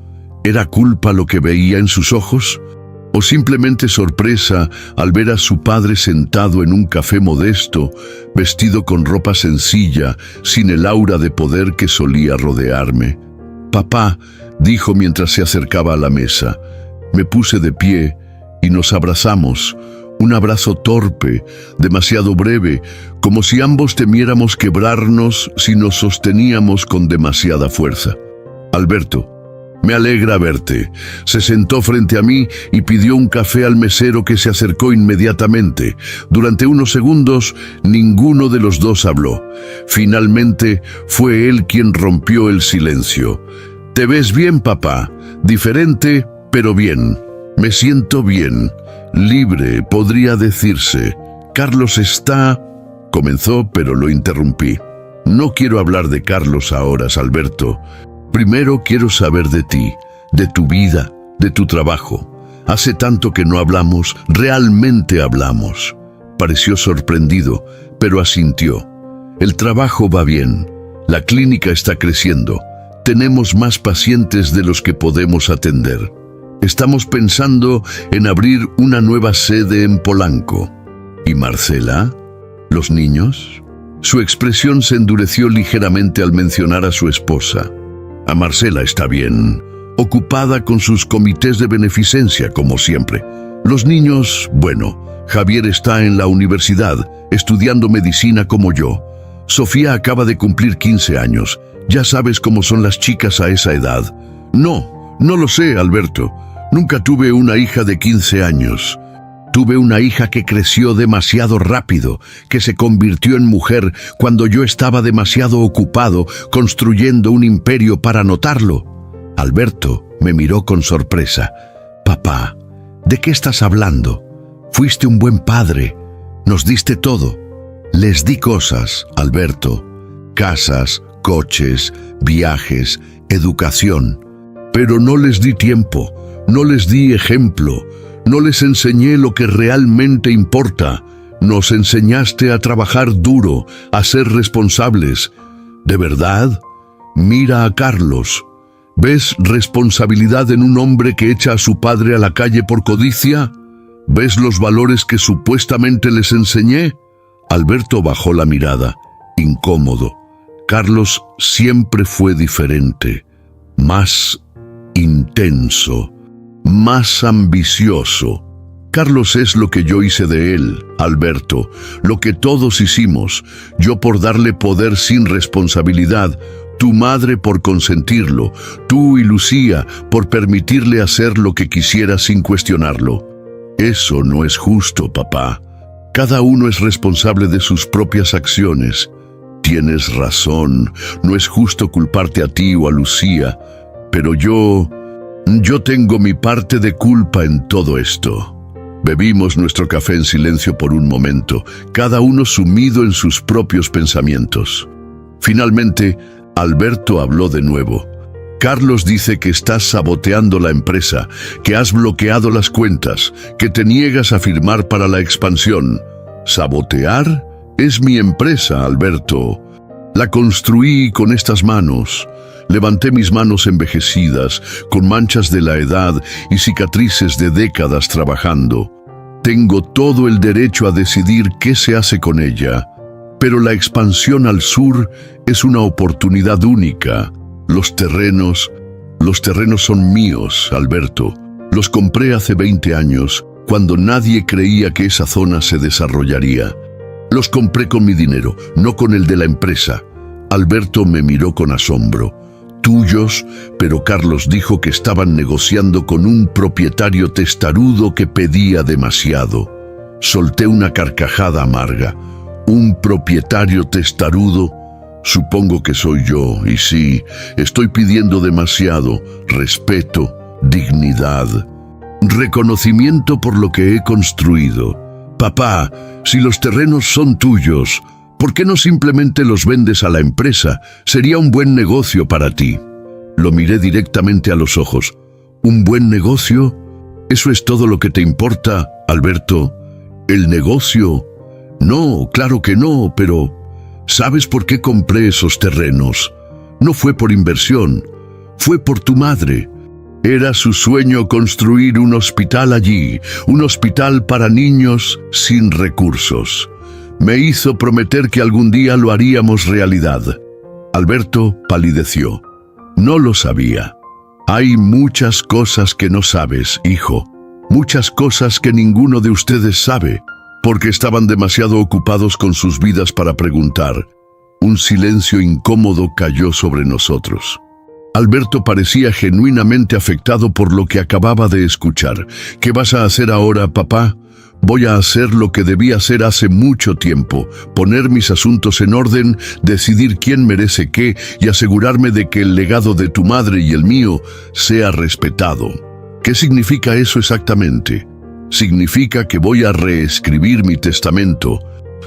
Speaker 1: ¿Era culpa lo que veía en sus ojos? ¿O simplemente sorpresa al ver a su padre sentado en un café modesto, vestido con ropa sencilla, sin el aura de poder que solía rodearme? «Papá», dijo mientras se acercaba a la mesa. Me puse de pie y nos abrazamos. Un abrazo torpe, demasiado breve, como si ambos temiéramos quebrarnos si nos sosteníamos con demasiada fuerza. «Alberto, me alegra verte». Se sentó frente a mí y pidió un café al mesero que se acercó inmediatamente. Durante unos segundos, ninguno de los dos habló. Finalmente, fue él quien rompió el silencio. «Te ves bien, papá. Diferente, pero bien. Me siento bien. Libre, podría decirse. Carlos está...» comenzó, pero lo interrumpí. «No quiero hablar de Carlos ahora, Alberto. Primero quiero saber de ti, de tu vida, de tu trabajo. Hace tanto que no hablamos, realmente hablamos». Pareció sorprendido, pero asintió. «El trabajo va bien. La clínica está creciendo. Tenemos más pacientes de los que podemos atender. Estamos pensando en abrir una nueva sede en Polanco». «¿Y Marcela? ¿Los niños?». Su expresión se endureció ligeramente al mencionar a su esposa. «A Marcela está bien, ocupada con sus comités de beneficencia, como siempre. Los niños, bueno, Javier está en la universidad, estudiando medicina como yo. Sofía acaba de cumplir 15 años. Ya sabes cómo son las chicas a esa edad». «No lo sé, Alberto. Nunca tuve una hija de 15 años. Tuve una hija que creció demasiado rápido, que se convirtió en mujer cuando yo estaba demasiado ocupado construyendo un imperio para notarlo». Alberto me miró con sorpresa. «Papá, ¿de qué estás hablando? Fuiste un buen padre. Nos diste todo». «Les di cosas, Alberto. Casas, coches, viajes, educación. Pero no les di tiempo, no les di ejemplo. No les enseñé lo que realmente importa. Nos enseñaste a trabajar duro, a ser responsables. ¿De verdad? Mira a Carlos. ¿Ves responsabilidad en un hombre que echa a su padre a la calle por codicia? ¿Ves los valores que supuestamente les enseñé?» Alberto bajó la mirada, incómodo. Carlos siempre fue diferente, más intenso. más ambicioso. Carlos es lo que yo hice de él, Alberto, lo que todos hicimos, yo por darle poder sin responsabilidad, tu madre por consentirlo, tú y Lucía por permitirle hacer lo que quisiera sin cuestionarlo. Eso no es justo, papá. Cada uno es responsable de sus propias acciones. Tienes razón, no es justo culparte a ti o a Lucía, pero yo tengo mi parte de culpa en todo esto. Bebimos nuestro café en silencio por un momento, cada uno sumido en sus propios pensamientos. Finalmente, Alberto habló de nuevo. Carlos dice que estás saboteando la empresa, que has bloqueado las cuentas, que te niegas a firmar para la expansión. ¿Sabotear? Es mi empresa, Alberto. La construí con estas manos. Levanté mis manos envejecidas, con manchas de la edad y cicatrices de décadas trabajando. Tengo todo el derecho a decidir qué se hace con ella, pero la expansión al sur es una oportunidad única. Los terrenos son míos, Alberto. Los compré hace 20 años, cuando nadie creía que esa zona se desarrollaría. Los compré con mi dinero, no con el de la empresa. Alberto me miró con asombro. Tuyos, pero Carlos dijo que estaban negociando con un propietario testarudo que pedía demasiado. Solté una carcajada amarga. ¿Un propietario testarudo? Supongo que soy yo, y sí, estoy pidiendo demasiado. Respeto, dignidad, reconocimiento por lo que he construido. Papá, si los terrenos son tuyos, ¿por qué no simplemente los vendes a la empresa? Sería un buen negocio para ti. Lo miré directamente a los ojos. ¿Un buen negocio? ¿Eso es todo lo que te importa, Alberto? ¿El negocio? No, claro que no, pero ¿sabes por qué compré esos terrenos? No fue por inversión, fue por tu madre. Era su sueño construir un hospital allí, un hospital para niños sin recursos. Me hizo prometer que algún día lo haríamos realidad. Alberto palideció. No lo sabía. Hay muchas cosas que no sabes, hijo. Muchas cosas que ninguno de ustedes sabe, porque estaban demasiado ocupados con sus vidas para preguntar. Un silencio incómodo cayó sobre nosotros. Alberto parecía genuinamente afectado por lo que acababa de escuchar. ¿Qué vas a hacer ahora, papá? Voy a hacer lo que debí hacer hace mucho tiempo, poner mis asuntos en orden, decidir quién merece qué y asegurarme de que el legado de tu madre y el mío sea respetado. ¿Qué significa eso exactamente? Significa que voy a reescribir mi testamento,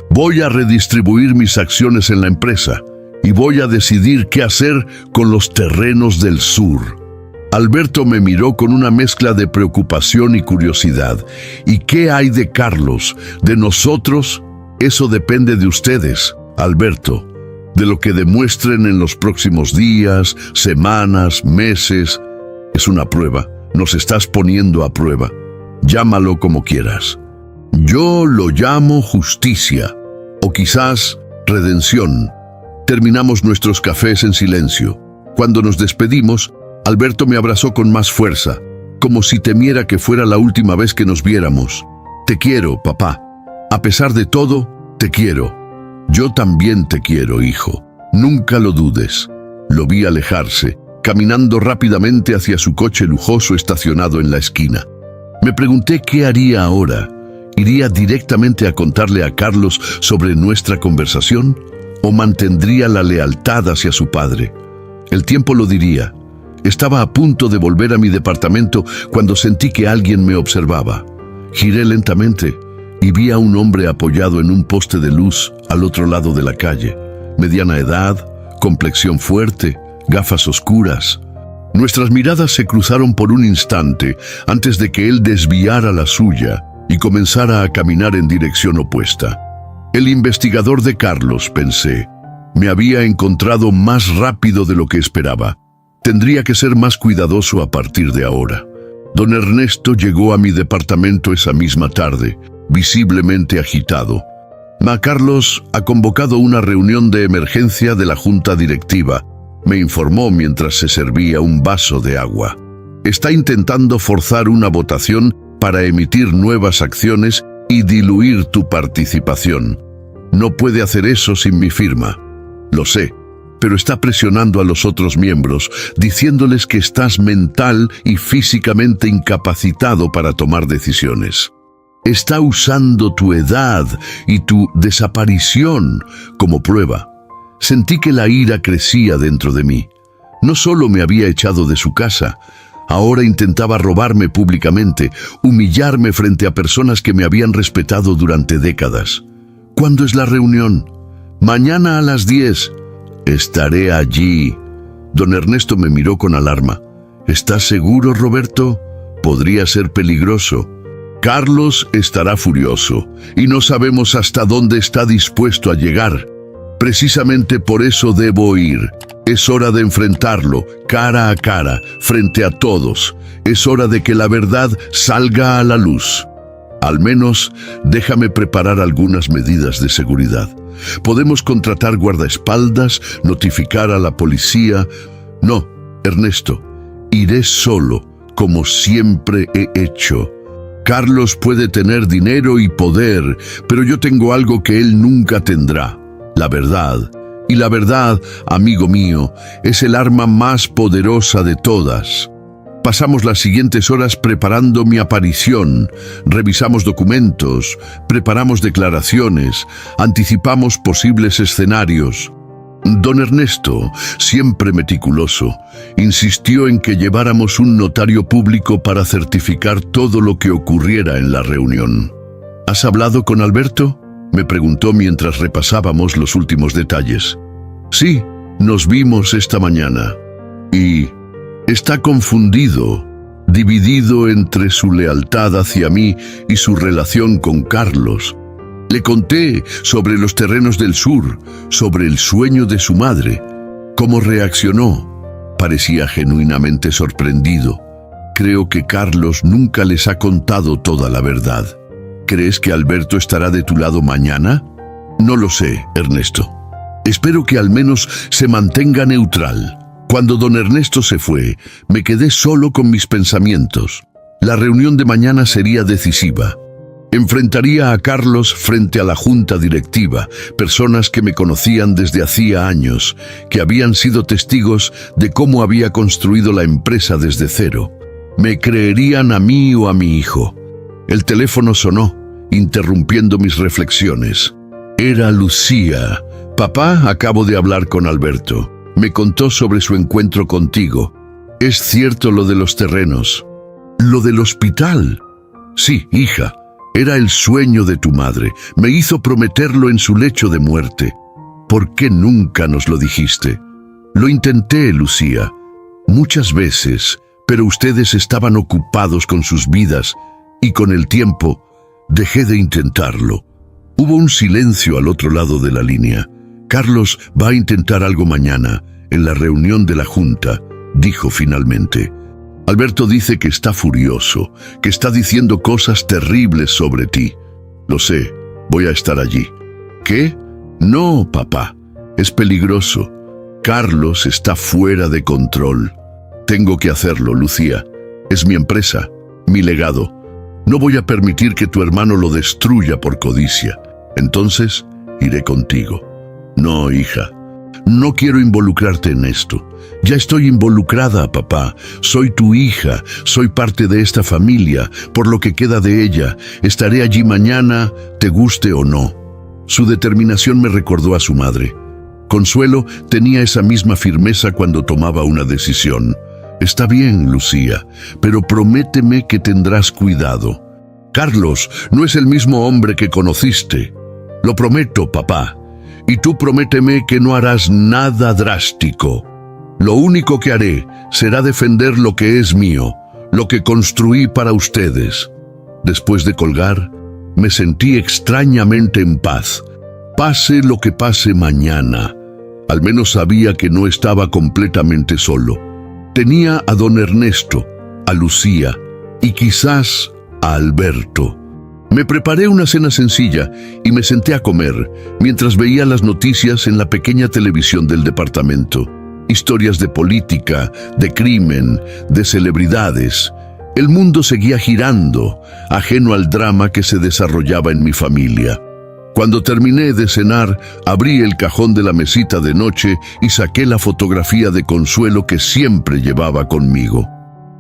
Speaker 1: voy a redistribuir mis acciones en la empresa y voy a decidir qué hacer con los terrenos del sur. Alberto me miró con una mezcla de preocupación y curiosidad. ¿Y qué hay de Carlos? ¿De nosotros? Eso depende de ustedes, Alberto. De lo que demuestren en los próximos días, semanas, meses. Es una prueba. Nos estás poniendo a prueba. Llámalo como quieras. Yo lo llamo justicia. O quizás redención. Terminamos nuestros cafés en silencio. Cuando nos despedimos, Alberto me abrazó con más fuerza, como si temiera que fuera la última vez que nos viéramos. Te quiero, papá. A pesar de todo, te quiero. Yo también te quiero, hijo. Nunca lo dudes. Lo vi alejarse, caminando rápidamente hacia su coche lujoso estacionado en la esquina. Me pregunté qué haría ahora. ¿Iría directamente a contarle a Carlos sobre nuestra conversación? ¿O mantendría la lealtad hacia su padre? El tiempo lo diría. Estaba a punto de volver a mi departamento cuando sentí que alguien me observaba. Giré lentamente y vi a un hombre apoyado en un poste de luz al otro lado de la calle. Mediana edad, complexión fuerte, gafas oscuras. Nuestras miradas se cruzaron por un instante antes de que él desviara la suya y comenzara a caminar en dirección opuesta. El investigador de Carlos, pensé. Me había encontrado más rápido de lo que esperaba. Tendría que ser más cuidadoso a partir de ahora. Don Ernesto llegó a mi departamento esa misma tarde, visiblemente agitado. Carlos ha convocado una reunión de emergencia de la junta directiva, me informó mientras se servía un vaso de agua. Está intentando forzar una votación para emitir nuevas acciones y diluir tu participación. No puede hacer eso sin mi firma. Lo sé, pero está presionando a los otros miembros, diciéndoles que estás mental y físicamente incapacitado para tomar decisiones. Está usando tu edad y tu desaparición como prueba. Sentí que la ira crecía dentro de mí. No solo me había echado de su casa, ahora intentaba robarme públicamente, humillarme frente a personas que me habían respetado durante décadas. ¿Cuándo es la reunión? Mañana a las 10. Estaré allí. Don Ernesto me miró con alarma. ¿Estás seguro, Roberto? Podría ser peligroso. Carlos estará furioso y no sabemos hasta dónde está dispuesto a llegar. Precisamente por eso debo ir. Es hora de enfrentarlo, cara a cara, frente a todos. Es hora de que la verdad salga a la luz. Al menos, déjame preparar algunas medidas de seguridad. Podemos contratar guardaespaldas, notificar a la policía. No, Ernesto, iré solo, como siempre he hecho. Carlos puede tener dinero y poder, pero yo tengo algo que él nunca tendrá: la verdad. Y la verdad, amigo mío, es el arma más poderosa de todas. Pasamos las siguientes horas preparando mi aparición, revisamos documentos, preparamos declaraciones, anticipamos posibles escenarios. Don Ernesto, siempre meticuloso, insistió en que lleváramos un notario público para certificar todo lo que ocurriera en la reunión. ¿Has hablado con Alberto?, me preguntó mientras repasábamos los últimos detalles. Sí, nos vimos esta mañana. Y está confundido, dividido entre su lealtad hacia mí y su relación con Carlos. Le conté sobre los terrenos del sur, sobre el sueño de su madre. ¿Cómo reaccionó? Parecía genuinamente sorprendido. Creo que Carlos nunca les ha contado toda la verdad. ¿Crees que Alberto estará de tu lado mañana? No lo sé, Ernesto. Espero que al menos se mantenga neutral. Cuando don Ernesto se fue, me quedé solo con mis pensamientos. La reunión de mañana sería decisiva. Enfrentaría a Carlos frente a la junta directiva, personas que me conocían desde hacía años, que habían sido testigos de cómo había construido la empresa desde cero. ¿Me creerían a mí o a mi hijo? El teléfono sonó, interrumpiendo mis reflexiones. Era Lucía. Papá, acabo de hablar con Alberto. Me contó sobre su encuentro contigo. ¿Es cierto lo de los terrenos? ¿Lo del hospital? Sí, hija. Era el sueño de tu madre. Me hizo prometerlo en su lecho de muerte. ¿Por qué nunca nos lo dijiste? Lo intenté, Lucía, muchas veces, pero ustedes estaban ocupados con sus vidas y con el tiempo dejé de intentarlo. Hubo un silencio al otro lado de la línea. Carlos va a intentar algo mañana, en la reunión de la junta, dijo finalmente. Alberto dice que está furioso, que está diciendo cosas terribles sobre ti. Lo sé, voy a estar allí. ¿Qué? No, papá, es peligroso. Carlos está fuera de control. Tengo que hacerlo, Lucía. Es mi empresa, mi legado. No voy a permitir que tu hermano lo destruya por codicia. Entonces, iré contigo. No, hija. No quiero involucrarte en esto. Ya estoy involucrada, papá. Soy tu hija, soy parte de esta familia, por lo que queda de ella. Estaré allí mañana, te guste o no. Su determinación me recordó a su madre. Consuelo tenía esa misma firmeza cuando tomaba una decisión. Está bien, Lucía, pero prométeme que tendrás cuidado. Carlos no es el mismo hombre que conociste. Lo prometo, papá. Y tú prométeme que no harás nada drástico. Lo único que haré será defender lo que es mío, lo que construí para ustedes. Después de colgar, me sentí extrañamente en paz. Pase lo que pase mañana. Al menos sabía que no estaba completamente solo. Tenía a don Ernesto, a Lucía y quizás a Alberto. Me preparé una cena sencilla y me senté a comer mientras veía las noticias en la pequeña televisión del departamento. Historias de política, de crimen, de celebridades. El mundo seguía girando, ajeno al drama que se desarrollaba en mi familia. Cuando terminé de cenar, abrí el cajón de la mesita de noche y saqué la fotografía de Consuelo que siempre llevaba conmigo.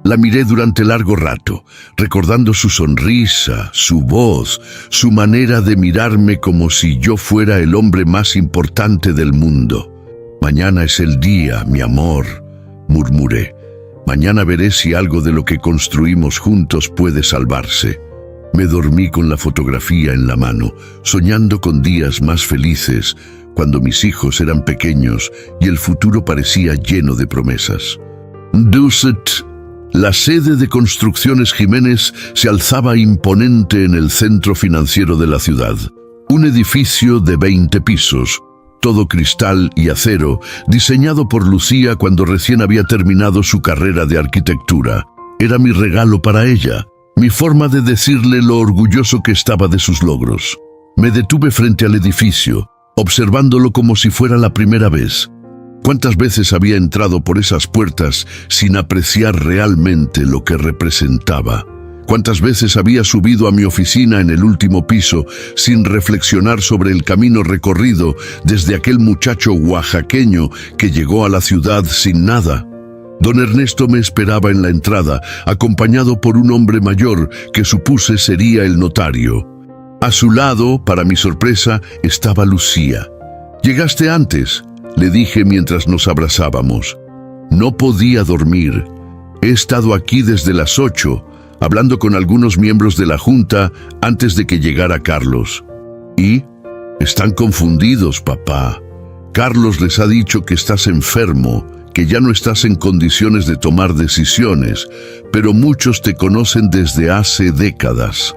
Speaker 1: La miré durante largo rato, recordando su sonrisa, su voz, su manera de mirarme como si yo fuera el hombre más importante del mundo. «Mañana es el día, mi amor», murmuré. «Mañana veré si algo de lo que construimos juntos puede salvarse». Me dormí con la fotografía en la mano, soñando con días más felices, cuando mis hijos eran pequeños y el futuro parecía lleno de promesas. Duset. La sede de Construcciones Jiménez se alzaba imponente en el centro financiero de la ciudad. Un edificio de 20 pisos, todo cristal y acero, diseñado por Lucía cuando recién había terminado su carrera de arquitectura. Era mi regalo para ella, mi forma de decirle lo orgulloso que estaba de sus logros. Me detuve frente al edificio, observándolo como si fuera la primera vez. ¿Cuántas veces había entrado por esas puertas sin apreciar realmente lo que representaba? ¿Cuántas veces había subido a mi oficina en el último piso sin reflexionar sobre el camino recorrido desde aquel muchacho oaxaqueño que llegó a la ciudad sin nada? Don Ernesto me esperaba en la entrada, acompañado por un hombre mayor que supuse sería el notario. A su lado, para mi sorpresa, estaba Lucía. «¿Llegaste antes?», le dije mientras nos abrazábamos. No podía dormir. He estado aquí desde las 8, hablando con algunos miembros de la Junta antes de que llegara Carlos. ¿Y? Están confundidos, papá. Carlos les ha dicho que estás enfermo, que ya no estás en condiciones de tomar decisiones, pero muchos te conocen desde hace décadas.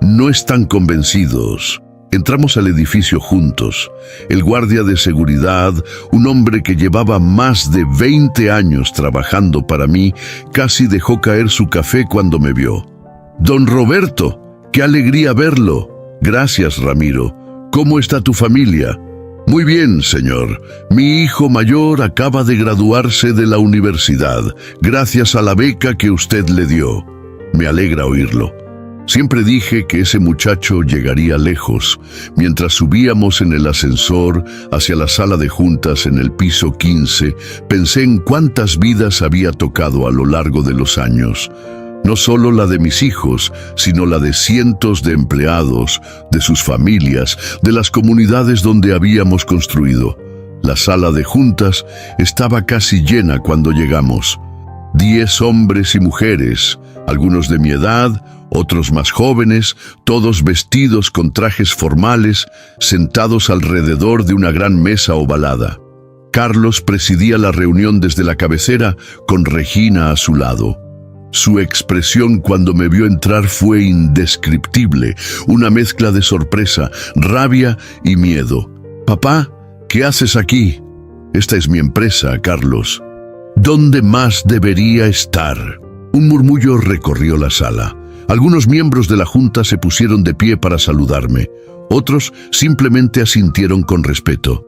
Speaker 1: No están convencidos. Entramos al edificio juntos. El guardia de seguridad, un hombre que llevaba más de 20 años trabajando para mí, casi dejó caer su café cuando me vio. «Don Roberto, qué alegría verlo». «Gracias, Ramiro. ¿Cómo está tu familia?» «Muy bien, señor. Mi hijo mayor acaba de graduarse de la universidad, gracias a la beca que usted le dio». «Me alegra oírlo. Siempre dije que ese muchacho llegaría lejos». Mientras subíamos en el ascensor hacia la sala de juntas en el piso 15, pensé en cuántas vidas había tocado a lo largo de los años. No solo la de mis hijos, sino la de cientos de empleados, de sus familias, de las comunidades donde habíamos construido. La sala de juntas estaba casi llena cuando llegamos. 10 hombres y mujeres, algunos de mi edad, otros más jóvenes, todos vestidos con trajes formales, sentados alrededor de una gran mesa ovalada. Carlos presidía la reunión desde la cabecera, con Regina a su lado. Su expresión cuando me vio entrar fue indescriptible, una mezcla de sorpresa, rabia y miedo. «Papá, ¿qué haces aquí?» «Esta es mi empresa, Carlos». «¿Dónde más debería estar?» Un murmullo recorrió la sala. Algunos miembros de la Junta se pusieron de pie para saludarme. Otros simplemente asintieron con respeto.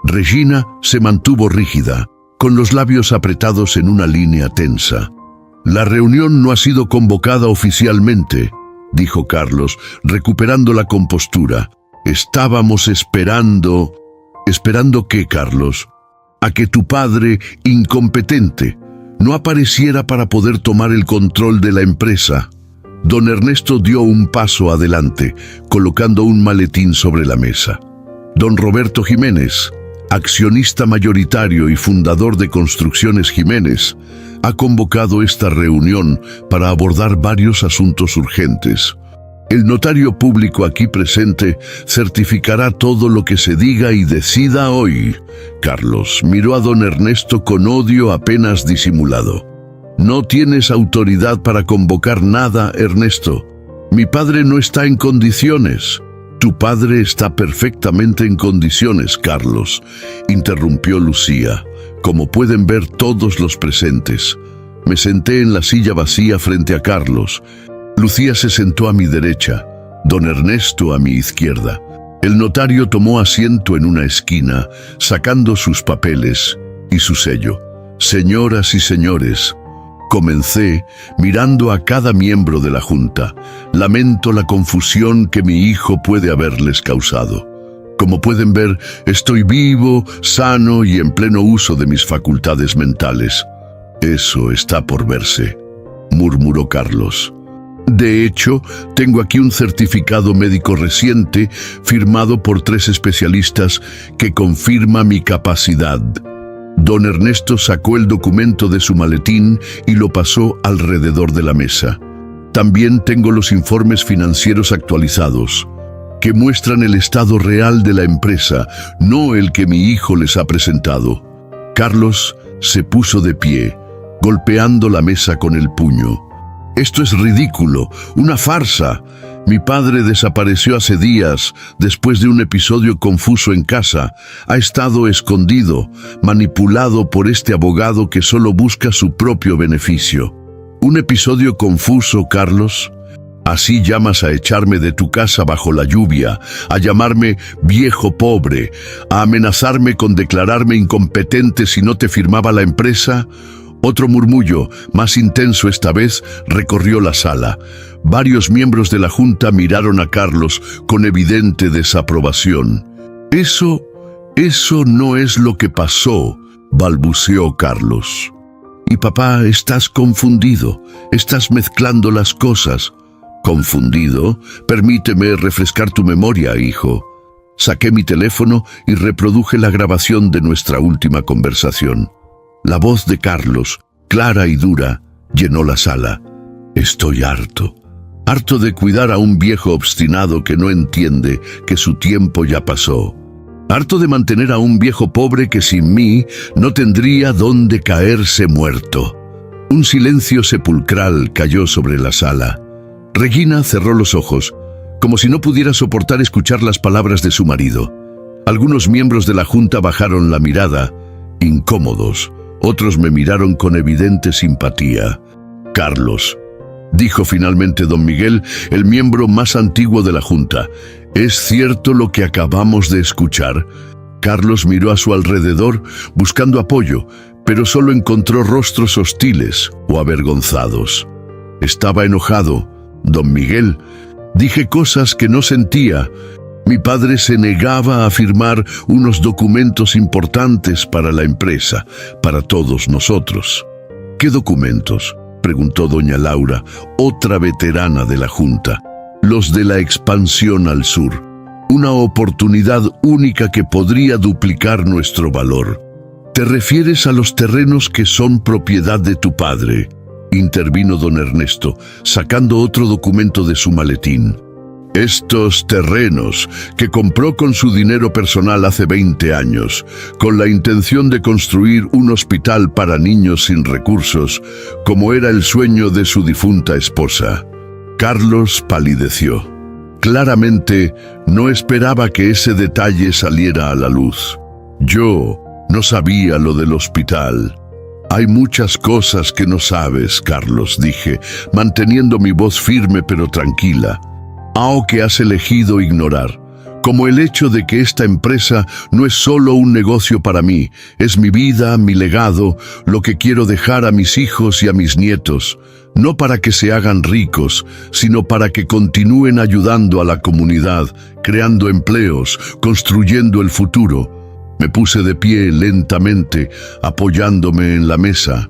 Speaker 1: Regina se mantuvo rígida, con los labios apretados en una línea tensa. «La reunión no ha sido convocada oficialmente», dijo Carlos, recuperando la compostura. «Estábamos esperando». «¿Esperando qué, Carlos?» «A que tu padre, incompetente, no apareciera para poder tomar el control de la empresa». Don Ernesto dio un paso adelante, colocando un maletín sobre la mesa. «Don Roberto Jiménez, accionista mayoritario y fundador de Construcciones Jiménez, ha convocado esta reunión para abordar varios asuntos urgentes. El notario público aquí presente certificará todo lo que se diga y decida hoy». Carlos miró a don Ernesto con odio apenas disimulado. «No tienes autoridad para convocar nada, Ernesto. Mi padre no está en condiciones». «Tu padre está perfectamente en condiciones, Carlos», interrumpió Lucía, como pueden ver todos los presentes. Me senté en la silla vacía frente a Carlos. Lucía se sentó a mi derecha, don Ernesto a mi izquierda. El notario tomó asiento en una esquina, sacando sus papeles, y su sello. Señoras y señores, comencé mirando a cada miembro de la Junta. Lamento la confusión que mi hijo puede haberles causado. Como pueden ver, estoy vivo, sano y en pleno uso de mis facultades mentales. Eso está por verse, murmuró Carlos. De hecho, tengo aquí un certificado médico reciente firmado por 3 especialistas que confirma mi capacidad. Don Ernesto sacó el documento de su maletín y lo pasó alrededor de la mesa. También tengo los informes financieros actualizados, que muestran el estado real de la empresa, no el que mi hijo les ha presentado. Carlos se puso de pie, golpeando la mesa con el puño. Esto es ridículo, una farsa. Mi padre desapareció hace días, después de un episodio confuso en casa. Ha estado escondido, manipulado por este abogado que solo busca su propio beneficio. ¿Un episodio confuso, Carlos? Así llamas a echarme de tu casa bajo la lluvia, a llamarme viejo pobre, a amenazarme con declararme incompetente si no te firmaba la empresa. Otro murmullo, más intenso esta vez, recorrió la sala. Varios miembros de la Junta miraron a Carlos con evidente desaprobación. Eso no es lo que pasó, balbuceó Carlos. Y papá, estás confundido, estás mezclando las cosas. ¿Confundido? Permíteme refrescar tu memoria, hijo. Saqué mi teléfono y reproduje la grabación de nuestra última conversación. La voz de Carlos, clara y dura, llenó la sala. Estoy harto de cuidar a un viejo obstinado que no entiende que su tiempo ya pasó. Harto de mantener a un viejo pobre que sin mí no tendría dónde caerse muerto. Un silencio sepulcral cayó sobre la sala. Regina cerró los ojos, como si no pudiera soportar escuchar las palabras de su marido. Algunos miembros de la Junta bajaron la mirada, incómodos. Otros me miraron con evidente simpatía. Carlos, dijo finalmente don Miguel, el miembro más antiguo de la Junta. ¿Es cierto lo que acabamos de escuchar? Carlos miró a su alrededor buscando apoyo, pero solo encontró rostros hostiles o avergonzados. Estaba enojado. Don Miguel, dije cosas que no sentía. Mi padre se negaba a firmar unos documentos importantes para la empresa, para todos nosotros. ¿Qué documentos?, preguntó doña Laura, otra veterana de la Junta. Los de la expansión al sur. Una oportunidad única que podría duplicar nuestro valor. ¿Te refieres a los terrenos que son propiedad de tu padre?, intervino don Ernesto, sacando otro documento de su maletín. Estos terrenos que compró con su dinero personal hace 20 años, con la intención de construir un hospital para niños sin recursos, como era el sueño de su difunta esposa. Carlos palideció. Claramente no esperaba que ese detalle saliera a la luz. Yo no sabía lo del hospital. Hay muchas cosas que no sabes, Carlos, dije, manteniendo mi voz firme pero tranquila. Que has elegido ignorar, como el hecho de que esta empresa no es solo un negocio para mí, es mi vida, mi legado, lo que quiero dejar a mis hijos y a mis nietos, no para que se hagan ricos, sino para que continúen ayudando a la comunidad, creando empleos, construyendo el futuro. Me puse de pie lentamente, apoyándome en la mesa.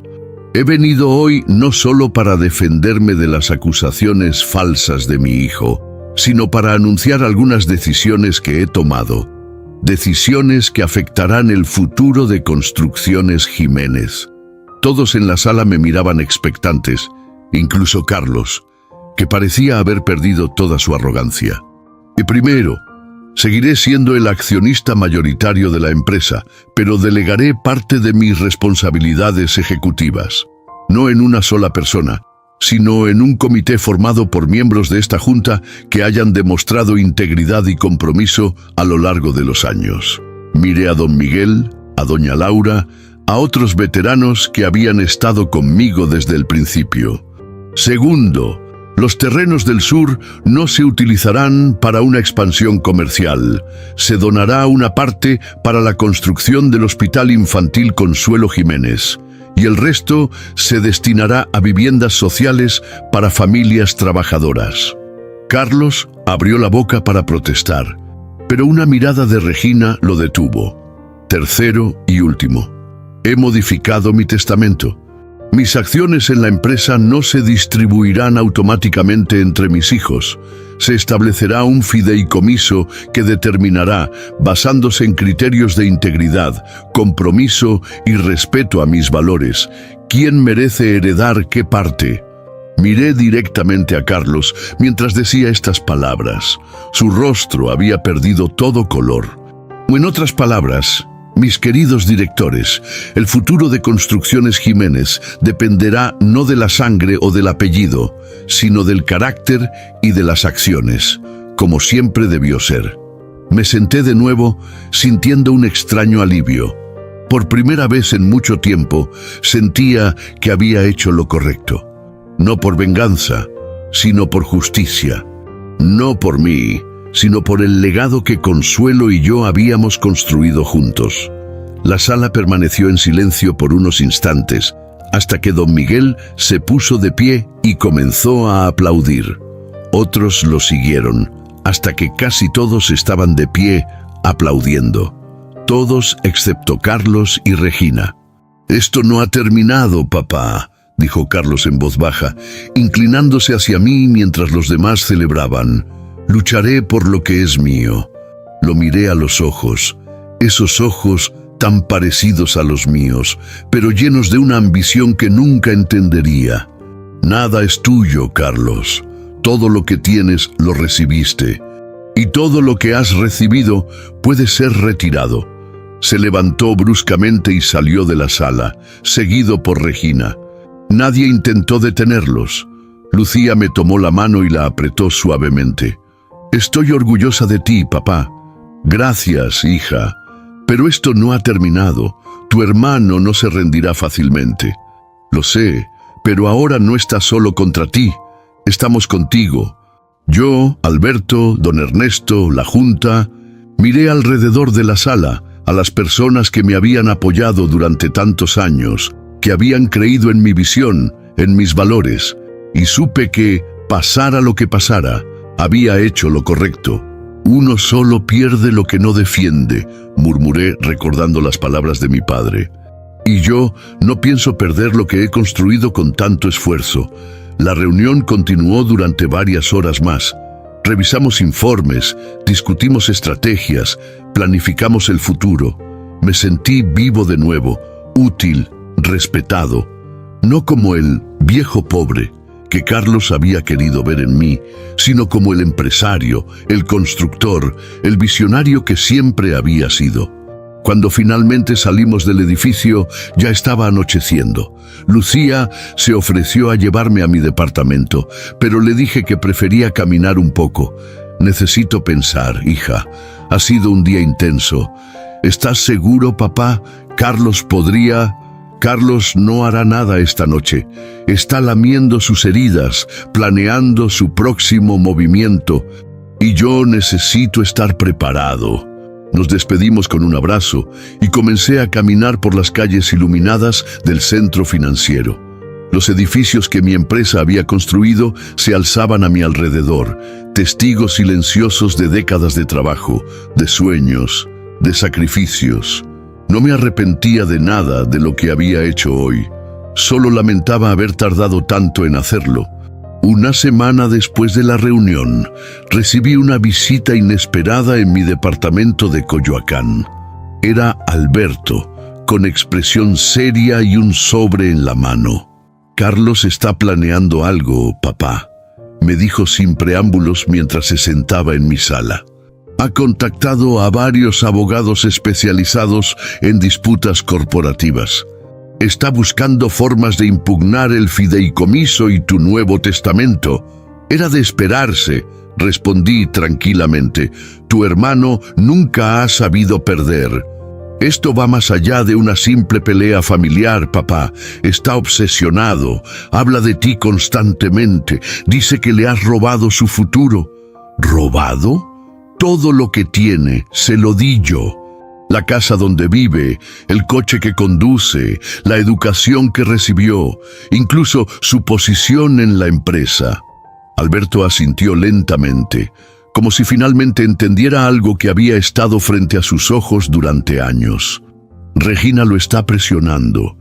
Speaker 1: He venido hoy no solo para defenderme de las acusaciones falsas de mi hijo, sino para anunciar algunas decisiones que he tomado. Decisiones que afectarán el futuro de Construcciones Jiménez. Todos en la sala me miraban expectantes, incluso Carlos, que parecía haber perdido toda su arrogancia. Y primero, seguiré siendo el accionista mayoritario de la empresa, pero delegaré parte de mis responsabilidades ejecutivas. No en una sola persona, sino en un comité formado por miembros de esta Junta que hayan demostrado integridad y compromiso a lo largo de los años. Miré a don Miguel, a doña Laura, a otros veteranos que habían estado conmigo desde el principio. Segundo, Los terrenos del sur no se utilizarán para una expansión comercial. Se donará una parte para la construcción del Hospital Infantil Consuelo Jiménez y el resto se destinará a viviendas sociales para familias trabajadoras. Carlos abrió la boca para protestar, pero una mirada de Regina lo detuvo. Tercero y último. He modificado mi testamento. Mis acciones en la empresa no se distribuirán automáticamente entre mis hijos. Se establecerá un fideicomiso que determinará, basándose en criterios de integridad, compromiso y respeto a mis valores, quién merece heredar qué parte. Miré directamente a Carlos mientras decía estas palabras. Su rostro había perdido todo color. En otras palabras, mis queridos directores, el futuro de Construcciones Jiménez dependerá no de la sangre o del apellido, sino del carácter y de las acciones, como siempre debió ser. Me senté de nuevo, sintiendo un extraño alivio. Por primera vez en mucho tiempo, sentía que había hecho lo correcto. No por venganza, sino por justicia. No por mí, sino por el legado que Consuelo y yo habíamos construido juntos. La sala permaneció en silencio por unos instantes, hasta que don Miguel se puso de pie y comenzó a aplaudir. Otros lo siguieron, hasta que casi todos estaban de pie, aplaudiendo. Todos excepto Carlos y Regina. «Esto no ha terminado, papá», dijo Carlos en voz baja, inclinándose hacia mí mientras los demás celebraban. «Lucharé por lo que es mío». Lo miré a los ojos, esos ojos tan parecidos a los míos, pero llenos de una ambición que nunca entendería. «Nada es tuyo, Carlos. Todo lo que tienes lo recibiste. Y todo lo que has recibido puede ser retirado». Se levantó bruscamente y salió de la sala, seguido por Regina. Nadie intentó detenerlos. Lucía me tomó la mano y la apretó suavemente. «Estoy orgullosa de ti, papá». «Gracias, hija. Pero esto no ha terminado. Tu hermano no se rendirá fácilmente». «Lo sé, pero ahora no está solo contra ti. Estamos contigo». Yo, Alberto, don Ernesto, la Junta, miré alrededor de la sala, a las personas que me habían apoyado durante tantos años, que habían creído en mi visión, en mis valores, y supe que, pasara lo que pasara, había hecho lo correcto. «Uno solo pierde lo que no defiende», murmuré recordando las palabras de mi padre. «Y yo no pienso perder lo que he construido con tanto esfuerzo». La reunión continuó durante varias horas más. Revisamos informes, discutimos estrategias, planificamos el futuro. Me sentí vivo de nuevo, útil, respetado. No como el viejo pobre que Carlos había querido ver en mí, sino como el empresario, el constructor, el visionario que siempre había sido. Cuando finalmente salimos del edificio, ya estaba anocheciendo. Lucía se ofreció a llevarme a mi departamento, pero le dije que prefería caminar un poco. «Necesito pensar, hija. Ha sido un día intenso. ¿Estás seguro, papá? Carlos podría...» «Carlos no hará nada esta noche. Está lamiendo sus heridas, planeando su próximo movimiento. Y yo necesito estar preparado». Nos despedimos con un abrazo y comencé a caminar por las calles iluminadas del centro financiero. Los edificios que mi empresa había construido se alzaban a mi alrededor, testigos silenciosos de décadas de trabajo, de sueños, de sacrificios. No me arrepentía de nada de lo que había hecho hoy. Solo lamentaba haber tardado tanto en hacerlo. Una semana después de la reunión, recibí una visita inesperada en mi departamento de Coyoacán. Era Alberto, con expresión seria y un sobre en la mano. «Carlos está planeando algo, papá», me dijo sin preámbulos mientras se sentaba en mi sala. «Ha contactado a varios abogados especializados en disputas corporativas. Está buscando formas de impugnar el fideicomiso y tu nuevo testamento». «Era de esperarse», respondí tranquilamente. «Tu hermano nunca ha sabido perder». Esto va más allá de una simple pelea familiar, papá. Está obsesionado, habla de ti constantemente, dice que le has robado su futuro. ¿Robado? Todo lo que tiene, se lo di yo. La casa donde vive, el coche que conduce, la educación que recibió, incluso su posición en la empresa. Alberto asintió lentamente, como si finalmente entendiera algo que había estado frente a sus ojos durante años. Regina lo está presionando.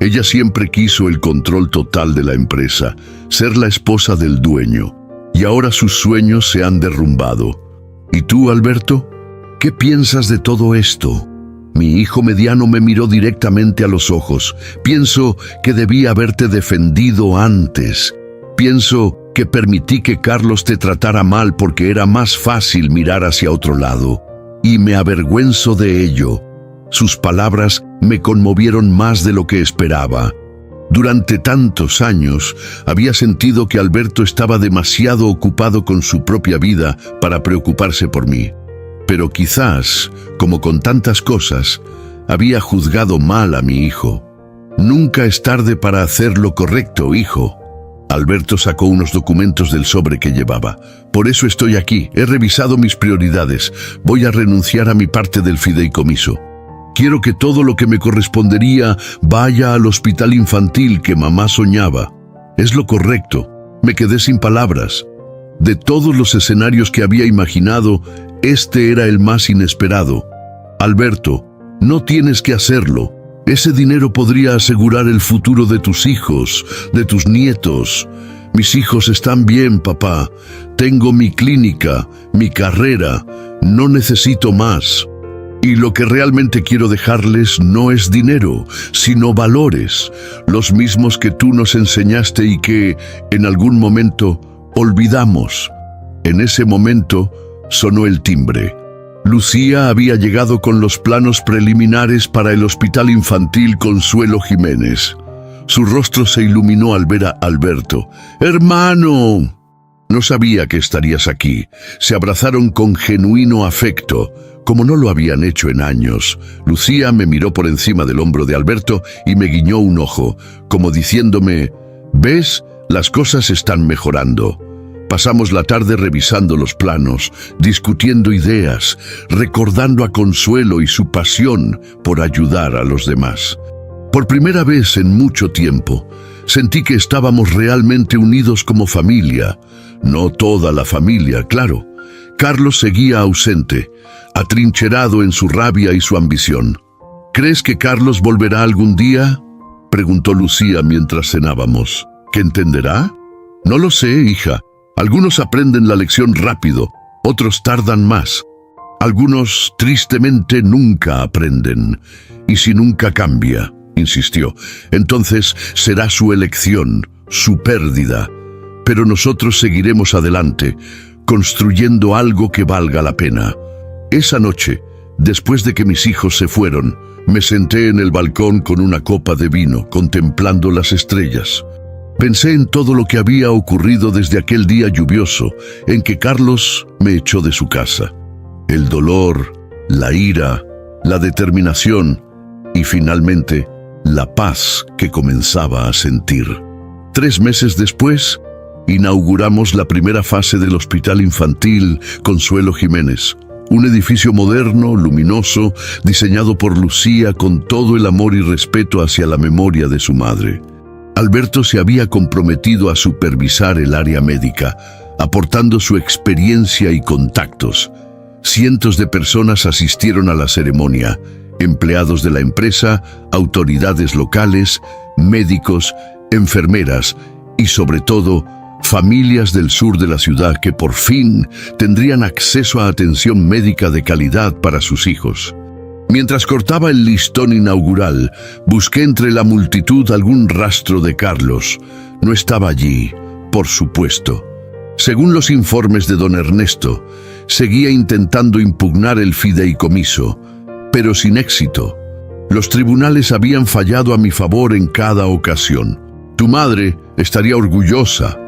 Speaker 1: Ella siempre quiso el control total de la empresa, ser la esposa del dueño, y ahora sus sueños se han derrumbado. ¿Y tú, Alberto? ¿Qué piensas de todo esto? Mi hijo mediano me miró directamente a los ojos. Pienso que debí haberte defendido antes. Pienso que permití que Carlos te tratara mal porque era más fácil mirar hacia otro lado. Y me avergüenzo de ello. Sus palabras me conmovieron más de lo que esperaba. Durante tantos años había sentido que Alberto estaba demasiado ocupado con su propia vida para preocuparse por mí. Pero quizás, como con tantas cosas, había juzgado mal a mi hijo. Nunca es tarde para hacer lo correcto, hijo. Alberto sacó unos documentos del sobre que llevaba. Por eso estoy aquí, he revisado mis prioridades. Voy a renunciar a mi parte del fideicomiso. Quiero que todo lo que me correspondería vaya al hospital infantil que mamá soñaba. Es lo correcto. Me quedé sin palabras. De todos los escenarios que había imaginado, este era el más inesperado. Alberto, no tienes que hacerlo. Ese dinero podría asegurar el futuro de tus hijos, de tus nietos. Mis hijos están bien, papá. Tengo mi clínica, mi carrera. No necesito más. Y lo que realmente quiero dejarles no es dinero, sino valores, los mismos que tú nos enseñaste y que, en algún momento, olvidamos. En ese momento, sonó el timbre. Lucía había llegado con los planos preliminares para el Hospital Infantil Consuelo Jiménez. Su rostro se iluminó al ver a Alberto. ¡Hermano! No sabía que estarías aquí. Se abrazaron con genuino afecto, como no lo habían hecho en años. Lucía me miró por encima del hombro de Alberto y me guiñó un ojo, como diciéndome, ¿ves? Las cosas están mejorando. Pasamos la tarde revisando los planos, discutiendo ideas, recordando a Consuelo y su pasión por ayudar a los demás. Por primera vez en mucho tiempo, sentí que estábamos realmente unidos como familia. No toda la familia, claro. Carlos seguía ausente, atrincherado en su rabia y su ambición. ¿Crees que Carlos volverá algún día?, preguntó Lucía mientras cenábamos. ¿Qué entenderá? No lo sé, hija. Algunos aprenden la lección rápido, otros tardan más. Algunos, tristemente, nunca aprenden. Y si nunca cambia, insistió, entonces será su elección, su pérdida. Pero nosotros seguiremos adelante, construyendo algo que valga la pena. Esa noche, después de que mis hijos se fueron, me senté en el balcón con una copa de vino, contemplando las estrellas. Pensé en todo lo que había ocurrido desde aquel día lluvioso en que Carlos me echó de su casa. El dolor, la ira, la determinación y finalmente la paz que comenzaba a sentir. 3 meses después, inauguramos la primera fase del Hospital Infantil Consuelo Jiménez. Un edificio moderno, luminoso, diseñado por Lucía con todo el amor y respeto hacia la memoria de su madre. Alberto se había comprometido a supervisar el área médica, aportando su experiencia y contactos. Cientos de personas asistieron a la ceremonia, empleados de la empresa, autoridades locales, médicos, enfermeras y, sobre todo, familias del sur de la ciudad que por fin tendrían acceso a atención médica de calidad para sus hijos. Mientras cortaba el listón inaugural, busqué entre la multitud algún rastro de Carlos. No estaba allí, por supuesto. Según los informes de don Ernesto, seguía intentando impugnar el fideicomiso, pero sin éxito. Los tribunales habían fallado a mi favor en cada ocasión. Tu madre estaría orgullosa,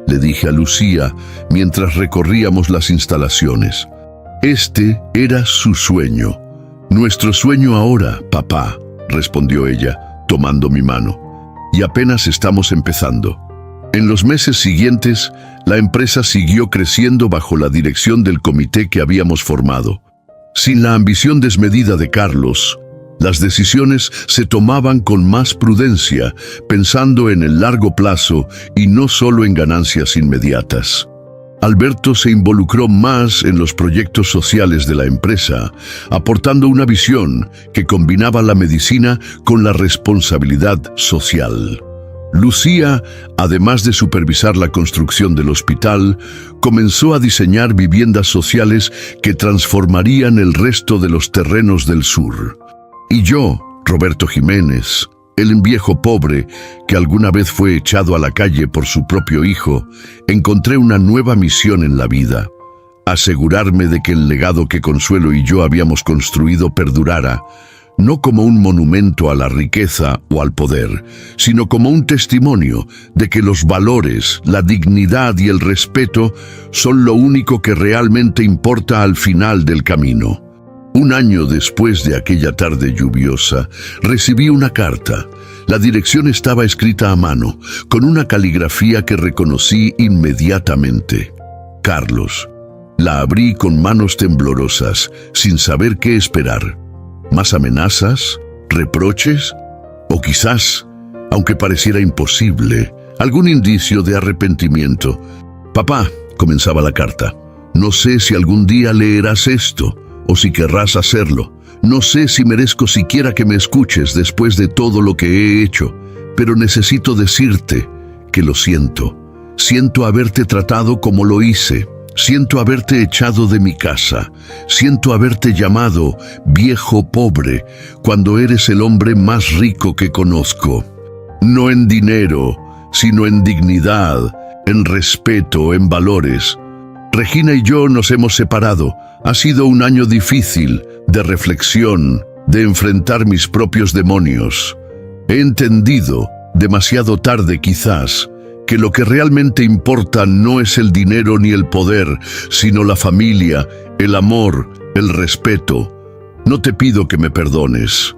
Speaker 1: le dije a Lucía mientras recorríamos las instalaciones. Este era su sueño. Nuestro sueño ahora, papá, respondió ella, tomando mi mano. Y apenas estamos empezando. En los meses siguientes, la empresa siguió creciendo bajo la dirección del comité que habíamos formado. Sin la ambición desmedida de Carlos, las decisiones se tomaban con más prudencia, pensando en el largo plazo y no solo en ganancias inmediatas. Alberto se involucró más en los proyectos sociales de la empresa, aportando una visión que combinaba la medicina con la responsabilidad social. Lucía, además de supervisar la construcción del hospital, comenzó a diseñar viviendas sociales que transformarían el resto de los terrenos del sur. Y yo, Roberto Jiménez, el viejo pobre que alguna vez fue echado a la calle por su propio hijo, encontré una nueva misión en la vida: asegurarme de que el legado que Consuelo y yo habíamos construido perdurara, no como un monumento a la riqueza o al poder, sino como un testimonio de que los valores, la dignidad y el respeto son lo único que realmente importa al final del camino. Un año después de aquella tarde lluviosa, recibí una carta. La dirección estaba escrita a mano, con una caligrafía que reconocí inmediatamente. Carlos. La abrí con manos temblorosas, sin saber qué esperar. ¿Más amenazas? ¿Reproches? O quizás, aunque pareciera imposible, algún indicio de arrepentimiento. Papá, comenzaba la carta, no sé si algún día leerás esto, o si querrás hacerlo. No sé si merezco siquiera que me escuches después de todo lo que he hecho, pero necesito decirte que lo siento. Siento haberte tratado como lo hice. Siento haberte echado de mi casa. Siento haberte llamado viejo pobre cuando eres el hombre más rico que conozco. No en dinero, sino en dignidad, en respeto, en valores. Regina y yo nos hemos separado. Ha sido un año difícil, de reflexión, de enfrentar mis propios demonios. He entendido, demasiado tarde quizás, que lo que realmente importa no es el dinero ni el poder, sino la familia, el amor, el respeto. No te pido que me perdones.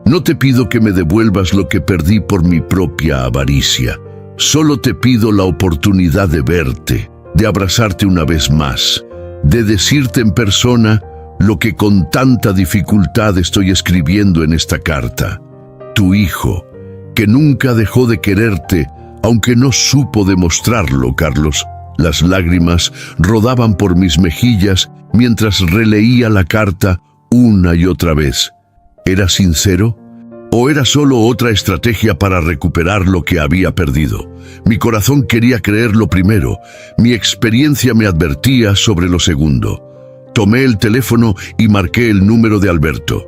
Speaker 1: No te pido que me devuelvas lo que perdí por mi propia avaricia. Solo te pido la oportunidad de verte, de abrazarte una vez más, de decirte en persona lo que con tanta dificultad estoy escribiendo en esta carta. Tu hijo, que nunca dejó de quererte, aunque no supo demostrarlo, Carlos. Las lágrimas rodaban por mis mejillas mientras releía la carta una y otra vez. ¿Era sincero? ¿O era solo otra estrategia para recuperar lo que había perdido? Mi corazón quería creer lo primero. Mi experiencia me advertía sobre lo segundo. Tomé el teléfono y marqué el número de Alberto.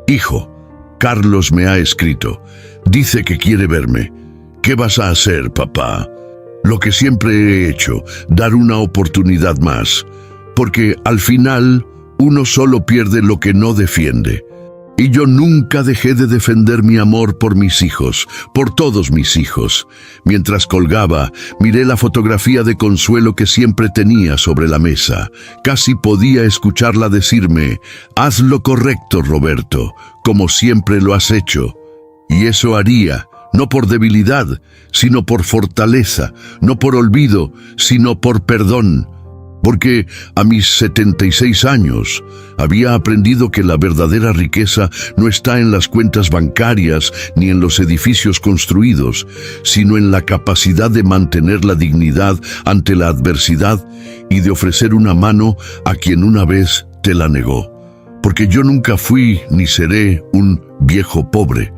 Speaker 1: Hijo, Carlos me ha escrito. Dice que quiere verme. ¿Qué vas a hacer, papá? Lo que siempre he hecho, dar una oportunidad más. Porque al final, uno solo pierde lo que no defiende. Y yo nunca dejé de defender mi amor por mis hijos, por todos mis hijos. Mientras colgaba, miré la fotografía de Consuelo que siempre tenía sobre la mesa. Casi podía escucharla decirme: haz lo correcto, Roberto, como siempre lo has hecho. Y eso haría, no por debilidad, sino por fortaleza, no por olvido, sino por perdón. Porque a mis 76 años había aprendido que la verdadera riqueza no está en las cuentas bancarias ni en los edificios construidos, sino en la capacidad de mantener la dignidad ante la adversidad y de ofrecer una mano a quien una vez te la negó. Porque yo nunca fui ni seré un viejo pobre.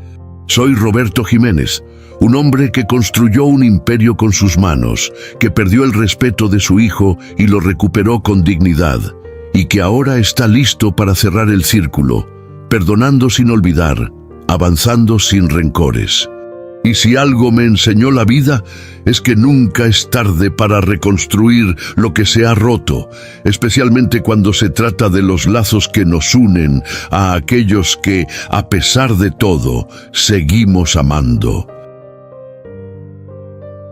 Speaker 1: Soy Roberto Jiménez, un hombre que construyó un imperio con sus manos, que perdió el respeto de su hijo y lo recuperó con dignidad, y que ahora está listo para cerrar el círculo, perdonando sin olvidar, avanzando sin rencores. Y si algo me enseñó la vida, es que nunca es tarde para reconstruir lo que se ha roto, especialmente cuando se trata de los lazos que nos unen a aquellos que, a pesar de todo, seguimos amando.